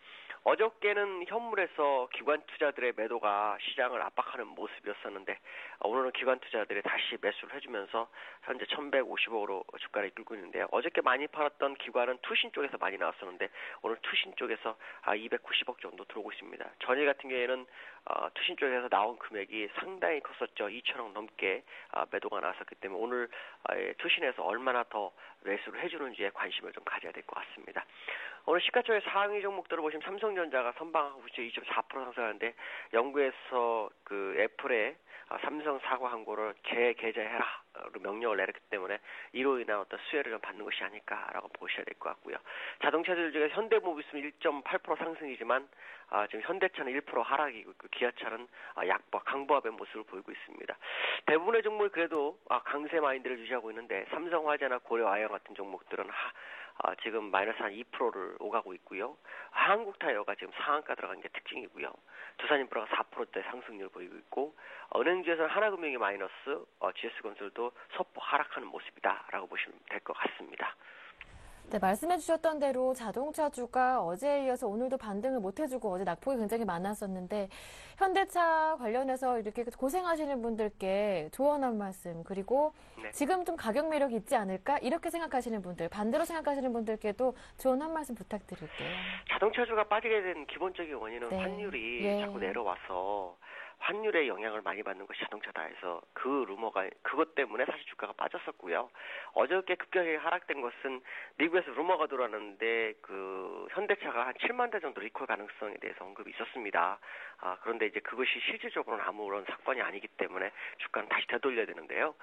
[SPEAKER 6] 어저께는 현물에서 기관 투자들의 매도가 시장을 압박하는 모습이었었는데 오늘은 기관 투자들이 다시 매수를 해주면서 현재 1,150억으로 주가를 이끌고 있는데요. 어저께 많이 팔았던 기관은 투신 쪽에서 많이 나왔었는데 오늘 투신 쪽에서 290억 정도 들어오고 있습니다. 전일 같은 경우에는 투신 쪽에서 나온 금액이 상당히 컸었죠. 2천억 넘게 매도가 나왔었기 때문에 오늘 투신에서 얼마나 더 매수를 해주는지에 관심을 좀 가져야 될 것 같습니다. 오늘 시가총액 상위 종목들을 보시면 삼성전자가 선방하고 2.4% 상승하는데 영국에서 애플의 삼성 사과 항고를 재계좌해라 명령을 내렸기 때문에 이로 인한 어떤 수혜를 좀 받는 것이 아닐까라고 보셔야 될 것 같고요. 자동차들 중에 현대모비스는 1.8% 상승이지만 지금 현대차는 1% 하락이고 기아차는 강보합의 모습을 보이고 있습니다. 대부분의 종목이 그래도 강세 마인드를 유지하고 있는데 삼성화재나 고려아연 같은 종목들은 지금 마이너스 한 2%를 오가고 있고요. 한국타이어가 지금 상한가 들어간 게 특징이고요. 두산인프라가 4%대 상승률을 보이고 있고 은행주에서는 하나금융이 마이너스, GS건설도 소폭 하락하는 모습이다라고 보시면 될 것 같습니다.
[SPEAKER 1] 네, 말씀해 주셨던 대로 자동차주가 어제에 이어서 오늘도 반등을 못 해주고 어제 낙폭이 굉장히 많았었는데 현대차 관련해서 이렇게 고생하시는 분들께 조언한 말씀 그리고 지금 좀 가격 매력이 있지 않을까 이렇게 생각하시는 분들 반대로 생각하시는 분들께도 조언 한 말씀 부탁드릴게요.
[SPEAKER 6] 자동차주가 빠지게 된 기본적인 원인은 환율이 자꾸 내려와서 환율의 영향을 많이 받는 것이 자동차다 해서 그것 때문에 사실 주가가 빠졌었고요. 어저께 급격하게 하락된 것은 미국에서 루머가 돌아왔는데 현대차가 한 7만 대 정도 리콜 가능성에 대해서 언급이 있었습니다. 그런데 이제 그것이 실질적으로는 아무런 사건이 아니기 때문에 주가는 다시 되돌려야 되는데요.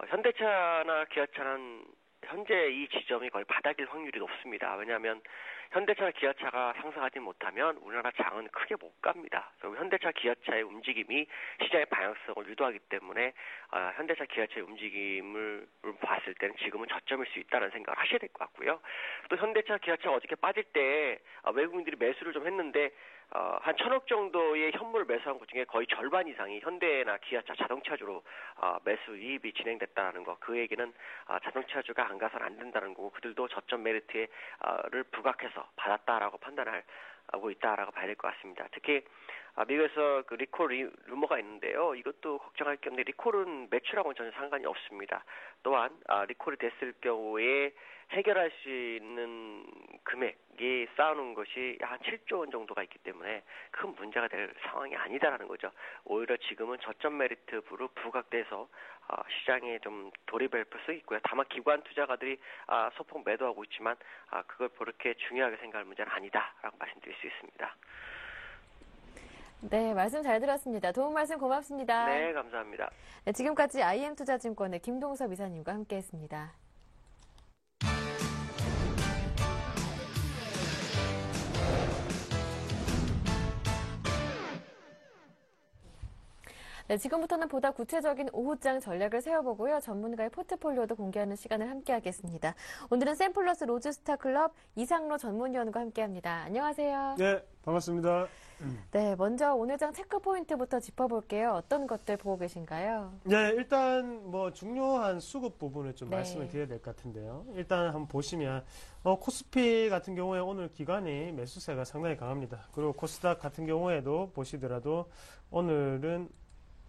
[SPEAKER 6] 현대차나 기아차는 현재 이 지점이 거의 바닥일 확률이 높습니다. 왜냐하면 현대차나 기아차가 상승하지 못하면 우리나라 장은 크게 못 갑니다. 그리고 현대차, 기아차의 움직임이 시장의 방향성을 유도하기 때문에 현대차, 기아차의 움직임을 봤을 봤을 때는 지금은 저점일 수 있다는 생각을 하셔야 될 것 같고요. 또 현대차, 기아차 어저께 빠질 때 외국인들이 매수를 좀 했는데 한 1,000억 정도의 현물을 매수한 것 중에 거의 절반 이상이 현대나 기아차 자동차주로 매수 이입이 진행됐다는 거. 그 얘기는 자동차주가 안 가서는 안 된다는 거고 그들도 저점 메리트를 부각해서 받았다라고 판단하고 있다라고 봐야 될 것 같습니다. 특히 미국에서 그 리콜 루머가 있는데요. 이것도 걱정할 게 없는데 리콜은 매출하고는 전혀 상관이 없습니다. 또한 리콜이 됐을 경우에 해결할 수 있는 금액이 쌓아놓은 것이 한 7조 원 정도가 있기 때문에 큰 문제가 될 상황이 아니다라는 거죠. 오히려 지금은 저점 메리트로 부각돼서 시장에 좀 돌입할 수 있고요. 다만 기관 투자가들이 소폭 매도하고 있지만 그걸 그렇게 중요하게 생각할 문제는 아니다라고 말씀드릴 수 있습니다.
[SPEAKER 1] 네, 말씀 잘 들었습니다. 도움 말씀 고맙습니다.
[SPEAKER 6] 네, 감사합니다.
[SPEAKER 1] 네, 지금까지 IM투자증권의 김동섭 이사님과 함께했습니다. 네, 지금부터는 보다 구체적인 오후장 전략을 세워보고요. 전문가의 포트폴리오도 공개하는 시간을 함께하겠습니다. 오늘은 샘플러스 로즈스타클럽 이상로 전문위원과 함께합니다. 안녕하세요.
[SPEAKER 7] 네, 반갑습니다.
[SPEAKER 1] 네, 먼저 오늘장 체크포인트부터 짚어볼게요. 어떤 것들 보고 계신가요?
[SPEAKER 7] 네, 일단 뭐 중요한 수급 부분을 좀
[SPEAKER 1] 네.
[SPEAKER 7] 말씀을 드려야 될 것 같은데요. 일단 한번 보시면 코스피 같은 경우에 오늘 기관이 매수세가 상당히 강합니다. 그리고 코스닥 같은 경우에도 보시더라도 오늘은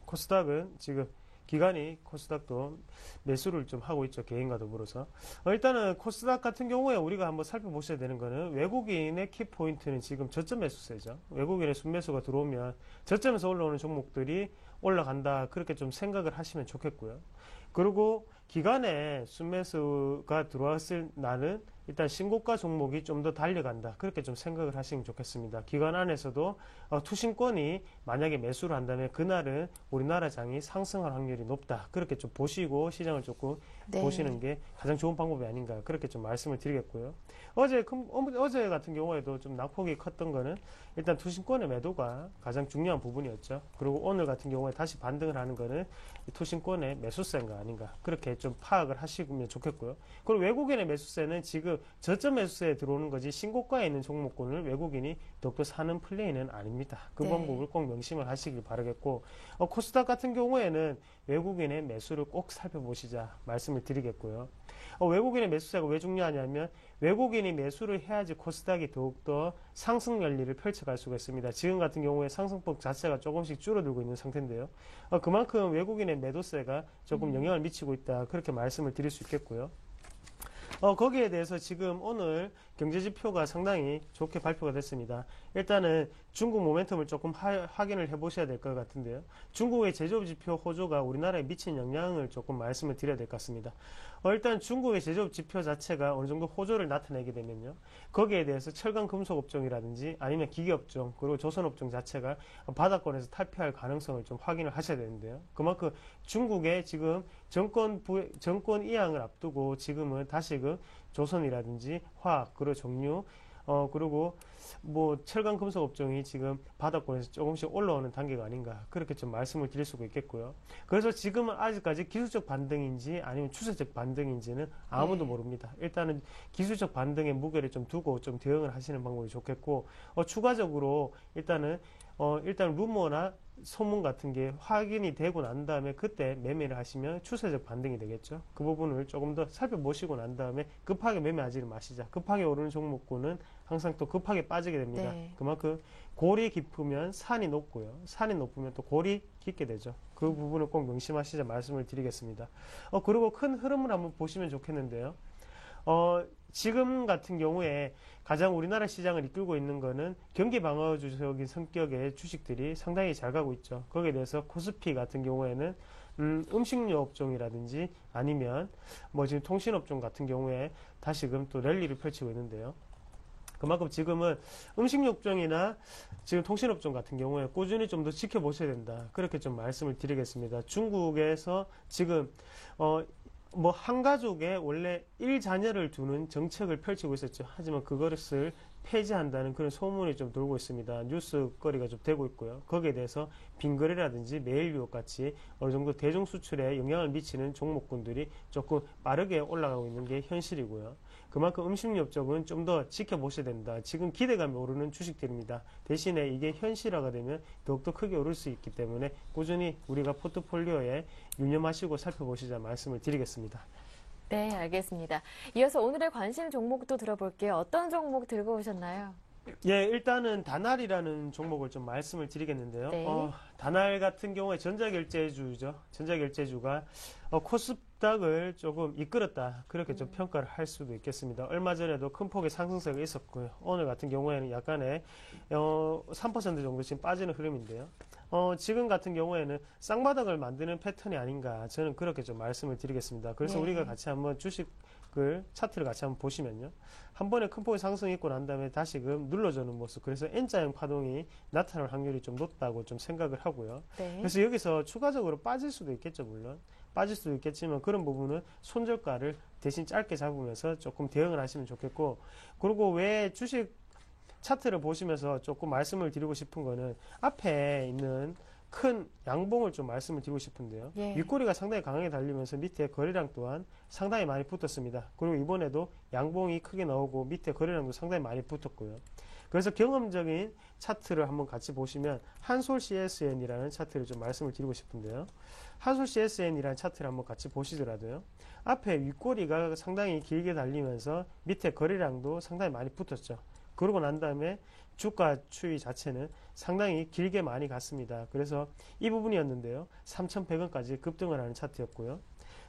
[SPEAKER 7] 코스닥은 지금 기관이 코스닥도 매수를 좀 하고 있죠. 개인과 더불어서. 일단은 코스닥 같은 경우에 우리가 한번 살펴보셔야 되는 거는 외국인의 키포인트는 지금 저점 매수세죠. 외국인의 순매수가 들어오면 저점에서 올라오는 종목들이 올라간다. 그렇게 좀 생각을 하시면 좋겠고요. 그리고 기관에 순매수가 들어왔을 날은 일단 신고가 종목이 좀 더 달려간다. 그렇게 좀 생각을 하시면 좋겠습니다. 기관 안에서도 투신권이 만약에 매수를 한다면 그날은 우리나라 장이 상승할 확률이 높다. 그렇게 좀 보시고 시장을 조금
[SPEAKER 1] 네.
[SPEAKER 7] 보시는 게 가장 좋은 방법이 아닌가. 그렇게 좀 말씀을 드리겠고요. 어제 같은 경우에도 좀 낙폭이 컸던 거는 일단 투신권의 매도가 가장 중요한 부분이었죠. 그리고 오늘 같은 경우에 다시 반등을 하는 거는 투신권의 매수세인가 아닌가. 그렇게 좀 파악을 하시면 좋겠고요. 그리고 외국인의 매수세는 지금 저점 매수세에 들어오는 거지 신고가에 있는 종목군을 외국인이 더욱더 사는 플레이는 아닙니다. 그
[SPEAKER 1] 네.
[SPEAKER 7] 방법을 꼭 명심을 하시길 바라겠고 코스닥 같은 경우에는 외국인의 매수를 꼭 살펴보시자 말씀을 드리겠고요. 외국인의 매수세가 왜 중요하냐면 외국인이 매수를 해야지 코스닥이 더욱더 상승 열리를 펼쳐갈 수가 있습니다. 지금 같은 경우에 상승폭 자체가 조금씩 줄어들고 있는 상태인데요. 그만큼 외국인의 매도세가 조금 영향을 미치고 있다. 그렇게 말씀을 드릴 수 있겠고요. 거기에 대해서 지금 오늘 경제지표가 상당히 좋게 발표가 됐습니다. 일단은 중국 모멘텀을 조금 확인을 해보셔야 될 것 같은데요. 중국의 제조업지표 호조가 우리나라에 미친 영향을 조금 말씀을 드려야 될 것 같습니다. 일단 중국의 제조업지표 자체가 어느 정도 호조를 나타내게 되면요. 거기에 대해서 철강 금속업종이라든지 아니면 기계업종 그리고 조선업종 자체가 바닥권에서 탈피할 가능성을 좀 확인을 하셔야 되는데요. 그만큼 중국의 지금 정권 이양을 앞두고 지금은 다시금 조선이라든지 화학 그리고 정유 그리고 뭐 철강 금속 업종이 지금 바닥권에서 조금씩 올라오는 단계가 아닌가 그렇게 좀 말씀을 드릴 수가 있겠고요. 그래서 지금은 아직까지 기술적 반등인지 아니면 추세적 반등인지는 아무도 모릅니다. 일단은 기술적 반등의 무게를 좀 두고 좀 대응을 하시는 방법이 좋겠고 추가적으로 일단 루머나 소문 같은 게 확인이 되고 난 다음에 그때 매매를 하시면 추세적 반등이 되겠죠. 그 부분을 조금 더 살펴보시고 난 다음에 급하게 매매하지를 마시자. 급하게 오르는 종목군은 항상 또 급하게 빠지게 됩니다.
[SPEAKER 1] 네.
[SPEAKER 7] 그만큼 골이 깊으면 산이 높고요. 산이 높으면 또 골이 깊게 되죠. 그 부분을 꼭 명심하시자 말씀을 드리겠습니다. 그리고 큰 흐름을 한번 보시면 좋겠는데요. 지금 같은 경우에 가장 우리나라 시장을 이끌고 있는 거는 경기 방어주적인 성격의 주식들이 상당히 잘 가고 있죠. 거기에 대해서 코스피 같은 경우에는 음식료 업종이라든지 아니면 뭐 지금 통신업종 같은 경우에 다시금 또 랠리를 펼치고 있는데요. 그만큼 지금은 음식료 업종이나 지금 통신업종 같은 경우에 꾸준히 좀 더 지켜보셔야 된다. 그렇게 좀 말씀을 드리겠습니다. 중국에서 지금 한 가족에 원래 1자녀를 두는 정책을 펼치고 있었죠. 하지만 그것을 폐지한다는 그런 소문이 좀 돌고 있습니다. 뉴스거리가 좀 되고 있고요. 거기에 대해서 빙거래라든지 메일 유혹 같이 어느 정도 대중 수출에 영향을 미치는 종목군들이 조금 빠르게 올라가고 있는 게 현실이고요. 그만큼 음식료 쪽은 좀 더 지켜보셔야 된다. 지금 기대감이 오르는 주식들입니다. 대신에 이게 현실화가 되면 더욱더 크게 오를 수 있기 때문에 꾸준히 우리가 포트폴리오에 유념하시고 살펴보시자 말씀을 드리겠습니다.
[SPEAKER 1] 네, 알겠습니다. 이어서 오늘의 관심 종목도 들어볼게요. 어떤 종목 들고 오셨나요?
[SPEAKER 7] 예, 일단은 다날이라는 종목을 좀 말씀을 드리겠는데요.
[SPEAKER 1] 네.
[SPEAKER 7] 다날 같은 경우에 전자결제주죠. 전자결제주가 코스닥을 조금 이끌었다. 그렇게 좀 평가를 할 수도 있겠습니다. 얼마 전에도 큰 폭의 상승세가 있었고요. 오늘 같은 경우에는 약간의 3% 정도 지금 빠지는 흐름인데요. 지금 같은 경우에는 쌍바닥을 만드는 패턴이 아닌가 저는 그렇게 좀 말씀을 드리겠습니다. 그래서
[SPEAKER 1] 네.
[SPEAKER 7] 우리가 같이 한번 주식을 차트를 같이 한번 보시면요. 한 번에 큰 폭의 상승이 있고 난 다음에 다시금 눌러주는 모습. 그래서 N자형 파동이 나타날 확률이 좀 높다고 좀 생각을 하고요.
[SPEAKER 1] 네.
[SPEAKER 7] 그래서 여기서 추가적으로 빠질 수도 있겠죠, 물론. 빠질 수도 있겠지만 그런 부분은 손절가를 대신 짧게 잡으면서 조금 대응을 하시면 좋겠고, 그리고 왜 주식 차트를 보시면서 조금 말씀을 드리고 싶은 거는 앞에 있는 큰 양봉을 좀 말씀을 드리고 싶은데요.
[SPEAKER 1] 예.
[SPEAKER 7] 윗꼬리가 상당히 강하게 달리면서 밑에 거래량 또한 상당히 많이 붙었습니다. 그리고 이번에도 양봉이 크게 나오고 밑에 거래량도 상당히 많이 붙었고요. 그래서 경험적인 차트를 한번 같이 보시면 한솔 CSN이라는 차트를 좀 말씀을 드리고 싶은데요. 한솔 CSN이라는 차트를 한번 같이 보시더라도요. 앞에 윗꼬리가 상당히 길게 달리면서 밑에 거래량도 상당히 많이 붙었죠. 그러고 난 다음에 주가 추이 자체는 상당히 길게 많이 갔습니다. 그래서 이 부분이었는데요. 3,100원까지 급등을 하는 차트였고요.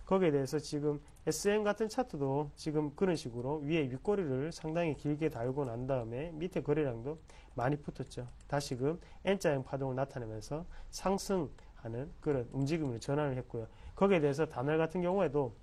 [SPEAKER 7] 거기에 대해서 지금 SM 같은 차트도 지금 그런 식으로 위에 윗꼬리를 상당히 길게 달고 난 다음에 밑에 거래량도 많이 붙었죠. 다시금 N자형 파동을 나타내면서 상승하는 그런 움직임으로 전환을 했고요. 거기에 대해서 다날 같은 경우에도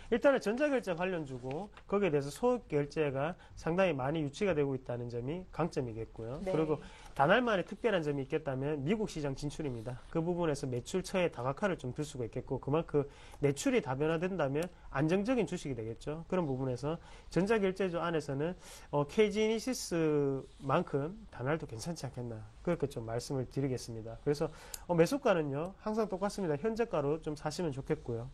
[SPEAKER 7] 일단은 전자결제 관련주고 거기에 대해서 소액결제가 상당히 많이 유치가 되고 있다는 점이 강점이겠고요.
[SPEAKER 1] 네.
[SPEAKER 7] 그리고 다날만의 특별한 점이 있겠다면 미국 시장 진출입니다. 그 부분에서 매출처에 다각화를 좀 둘 수가 있겠고 그만큼 매출이 다변화된다면 안정적인 주식이 되겠죠. 그런 부분에서 전자결제주 안에서는 KG이니시스만큼 다날도 괜찮지 않겠나 그렇게 좀 말씀을 드리겠습니다. 그래서 매수가는요 항상 똑같습니다. 현재가로 좀 사시면 좋겠고요.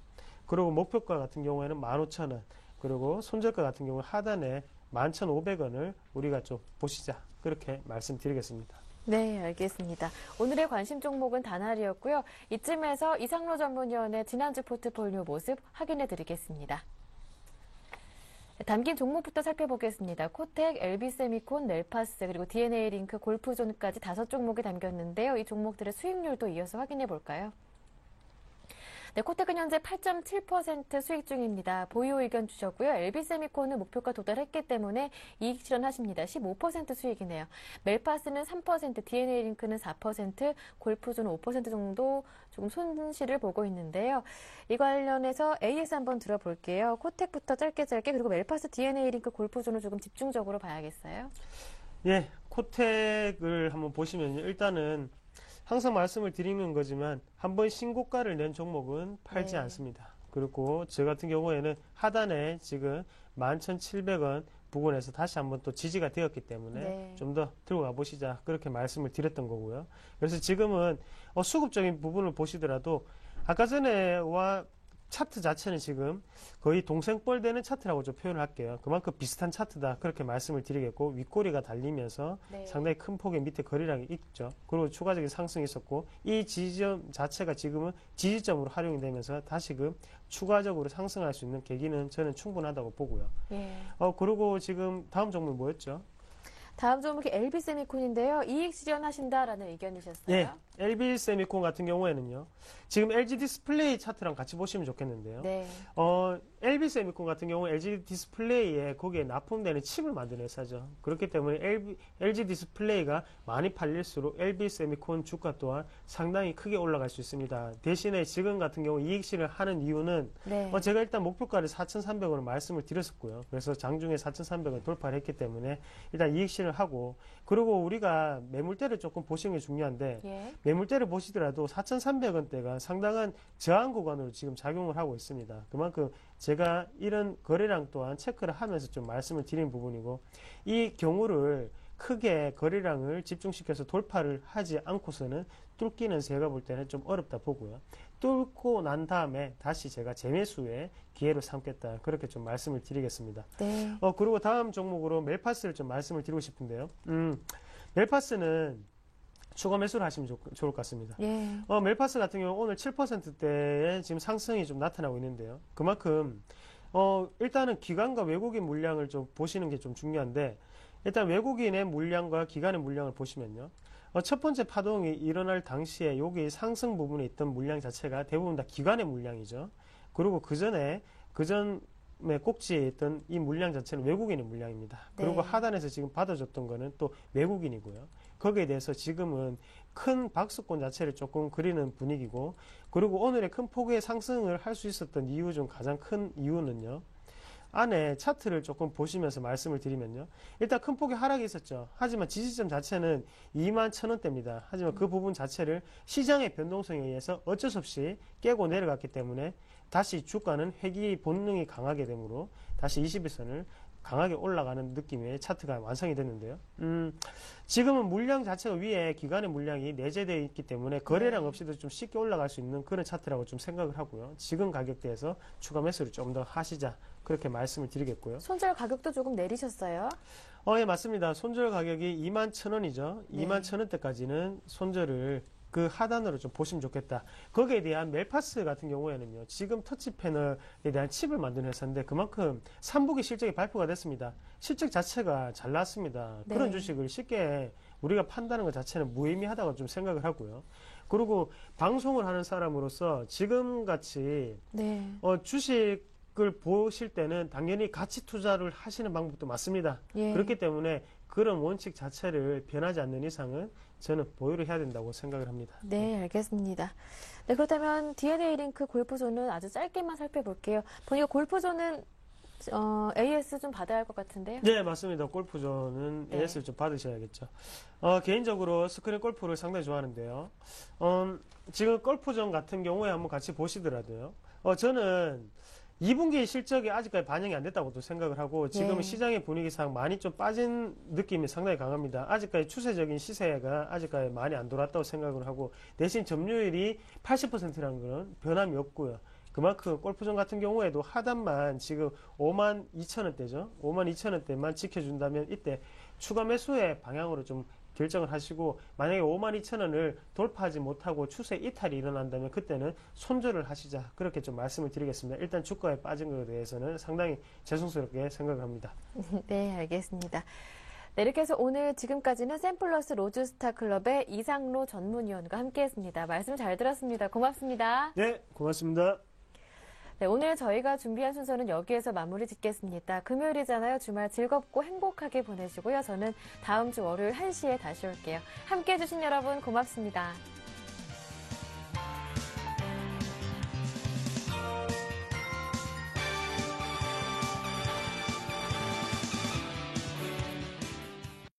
[SPEAKER 7] 그리고 목표가 같은 경우에는 15,000원, 그리고 손절가 같은 경우는 하단에 11,500원을 우리가 좀 보시자. 그렇게 말씀드리겠습니다.
[SPEAKER 1] 네, 알겠습니다. 오늘의 관심 종목은 다날이었고요. 이쯤에서 이상로 전문위원의 지난주 포트폴리오 모습 확인해 드리겠습니다. 담긴 종목부터 살펴보겠습니다. 코텍, LB세미콘, 넬파스, 그리고 DNA링크, 골프존까지 5종목이 담겼는데요. 이 종목들의 수익률도 이어서 확인해 볼까요? 네, 코텍은 현재 8.7% 수익 중입니다. 보유 의견 주셨고요. LB세미콘은 목표가 도달했기 때문에 이익 실현하십니다. 15% 수익이네요. 멜파스는 3%, DNA링크는 4%, 골프존은 5% 정도 조금 손실을 보고 있는데요. 이 관련해서 AS 한번 들어볼게요. 코텍부터 짧게 그리고 멜파스, DNA링크, 골프존을 조금 집중적으로 봐야겠어요.
[SPEAKER 7] 예, 코텍을 한번 보시면요. 일단은 항상 말씀을 드리는 거지만 한번 신고가를 낸 종목은 팔지
[SPEAKER 1] 네.
[SPEAKER 7] 않습니다. 그리고 저 같은 경우에는 하단에 지금 11,700원 부근에서 다시 한번 또 지지가 되었기 때문에
[SPEAKER 1] 네.
[SPEAKER 7] 좀 더 들고 가보시자 그렇게 말씀을 드렸던 거고요. 그래서 지금은 수급적인 부분을 보시더라도 아까 전에와 차트 자체는 지금 거의 동생뻘 되는 차트라고 좀 표현을 할게요. 그만큼 비슷한 차트다 그렇게 말씀을 드리겠고 윗꼬리가 달리면서
[SPEAKER 1] 네.
[SPEAKER 7] 상당히 큰 폭의 밑에 거래량이 있죠. 그리고 추가적인 상승이 있었고 이 지지점 자체가 지금은 지지점으로 활용이 되면서 다시금 추가적으로 상승할 수 있는 계기는 저는 충분하다고 보고요.
[SPEAKER 1] 예.
[SPEAKER 7] 그리고 지금 다음 종목이 뭐였죠?
[SPEAKER 1] 다음 종목이 LB세미콘인데요. 이익 실현하신다라는 의견이셨어요.
[SPEAKER 7] 예, LB세미콘 같은 경우에는요. 지금 LG 디스플레이 차트랑 같이 보시면 좋겠는데요.
[SPEAKER 1] 네.
[SPEAKER 7] LB세미콘 같은 경우 LG 디스플레이에 거기에 납품되는 칩을 만드는 회사죠. 그렇기 때문에 LG 디스플레이가 많이 팔릴수록 LB세미콘 주가 또한 상당히 크게 올라갈 수 있습니다. 대신에 지금 같은 경우 이익 실현을 하는 이유는
[SPEAKER 1] 네.
[SPEAKER 7] 제가 일단 목표가를 4,300원을 말씀을 드렸었고요. 그래서 장중에 4,300원 돌파를 했기 때문에 일단 이익 실현을 하고 그리고 우리가 매물대를 조금 보시는 게 중요한데
[SPEAKER 1] 예.
[SPEAKER 7] 매물대를 보시더라도 4,300원대가 상당한 저항 구간으로 지금 작용을 하고 있습니다. 그만큼 제가 제가 이런 거래량 또한 체크를 하면서 좀 말씀을 드린 부분이고, 이 경우를 크게 거래량을 집중시켜서 돌파를 하지 않고서는 뚫기는 제가 볼 때는 좀 어렵다 보고요. 뚫고 난 다음에 다시 제가 재매수의 기회로 삼겠다. 그렇게 좀 말씀을 드리겠습니다.
[SPEAKER 1] 네.
[SPEAKER 7] 그리고 다음 종목으로 멜파스를 좀 말씀을 드리고 싶은데요. 멜파스는 추가 매수를 하시면 좋을 것 같습니다.
[SPEAKER 1] 예.
[SPEAKER 7] 멜파스 같은 경우 오늘 7%대의 지금 상승이 좀 나타나고 있는데요. 그만큼 일단은 기관과 외국인 물량을 좀 보시는 게 좀 중요한데, 일단 외국인의 물량과 기관의 물량을 보시면요. 첫 번째 파동이 일어날 당시에 여기 상승 부분에 있던 물량 자체가 대부분 다 기관의 물량이죠. 그리고 그 전에 꼭지에 있던 이 물량 자체는 외국인의 물량입니다.
[SPEAKER 1] 네.
[SPEAKER 7] 그리고 하단에서 지금 받아줬던 거는 또 외국인이고요. 거기에 대해서 지금은 큰 박스권 자체를 조금 그리는 분위기고, 그리고 오늘의 큰 폭의 상승을 할 수 있었던 이유 중 가장 큰 이유는요. 안에 차트를 조금 보시면서 말씀을 드리면요. 일단 큰 폭의 하락이 있었죠. 하지만 지지점 자체는 21,000원대입니다. 하지만 그 부분 자체를 시장의 변동성에 의해서 어쩔 수 없이 깨고 내려갔기 때문에 다시 주가는 회귀 본능이 강하게 되므로 다시 21선을 강하게 올라가는 느낌의 차트가 완성이 됐는데요. 지금은 물량 자체가 위에 기관의 물량이 내재되어 있기 때문에 거래량 없이도 좀 쉽게 올라갈 수 있는 그런 차트라고 좀 생각을 하고요. 지금 가격대에서 추가 매수를 좀 더 하시자. 그렇게 말씀을 드리겠고요.
[SPEAKER 1] 손절 가격도 조금 내리셨어요?
[SPEAKER 7] 예, 맞습니다. 손절 가격이 21,000원이죠.
[SPEAKER 1] 네.
[SPEAKER 7] 21,000원대까지는 손절을 그 하단으로 좀 보시면 좋겠다. 거기에 대한 멜파스 같은 경우에는요, 지금 터치 패널에 대한 칩을 만드는 회사인데 그만큼 3분기 실적이 발표가 됐습니다. 실적 자체가 잘 나왔습니다.
[SPEAKER 1] 네.
[SPEAKER 7] 그런 주식을 쉽게 우리가 판다는 것 자체는 무의미하다고 좀 생각을 하고요. 그리고 방송을 하는 사람으로서 지금같이
[SPEAKER 1] 네.
[SPEAKER 7] 주식을 보실 때는 당연히 가치 투자를 하시는 방법도 맞습니다.
[SPEAKER 1] 예.
[SPEAKER 7] 그렇기 때문에 그런 원칙 자체를 변하지 않는 이상은 저는 보유를 해야 된다고 생각을 합니다.
[SPEAKER 1] 네, 알겠습니다. 네, 그렇다면 DNA 링크 골프존은 아주 짧게만 살펴볼게요. 보니까 골프존은 AS 좀 받아야 할 것 같은데요?
[SPEAKER 7] 네, 맞습니다. 골프존은
[SPEAKER 1] 네.
[SPEAKER 7] AS를 좀 받으셔야겠죠. 개인적으로 스크린 골프를 상당히 좋아하는데요. 지금 골프존 같은 경우에 한번 같이 보시더라도요. 저는 2분기 실적이 아직까지 반영이 안 됐다고도 생각을 하고, 지금
[SPEAKER 1] 네.
[SPEAKER 7] 시장의 분위기상 많이 좀 빠진 느낌이 상당히 강합니다. 아직까지 추세적인 시세가 아직까지 많이 안 돌았다고 생각을 하고, 대신 점유율이 80%라는 건 변함이 없고요. 그만큼 골프존 같은 경우에도 하단만 지금 52,000원대죠. 52,000원대만 지켜준다면 이때 추가 매수의 방향으로 좀 결정을 하시고, 만약에 52,000원을 돌파하지 못하고 추세 이탈이 일어난다면 그때는 손절을 하시자. 그렇게 좀 말씀을 드리겠습니다. 일단 주가에 빠진 것에 대해서는 상당히 죄송스럽게 생각을 합니다.
[SPEAKER 1] 네, 알겠습니다. 네, 이렇게 해서 오늘 지금까지는 샘플러스 로즈스타 클럽의 이상로 전문위원과 함께했습니다. 말씀 잘 들었습니다. 고맙습니다.
[SPEAKER 7] 네, 고맙습니다.
[SPEAKER 1] 네, 오늘 저희가 준비한 순서는 여기에서 마무리 짓겠습니다. 금요일이잖아요. 주말 즐겁고 행복하게 보내시고요. 저는 다음 주 월요일 1시에 다시 올게요. 함께해 주신 여러분 고맙습니다.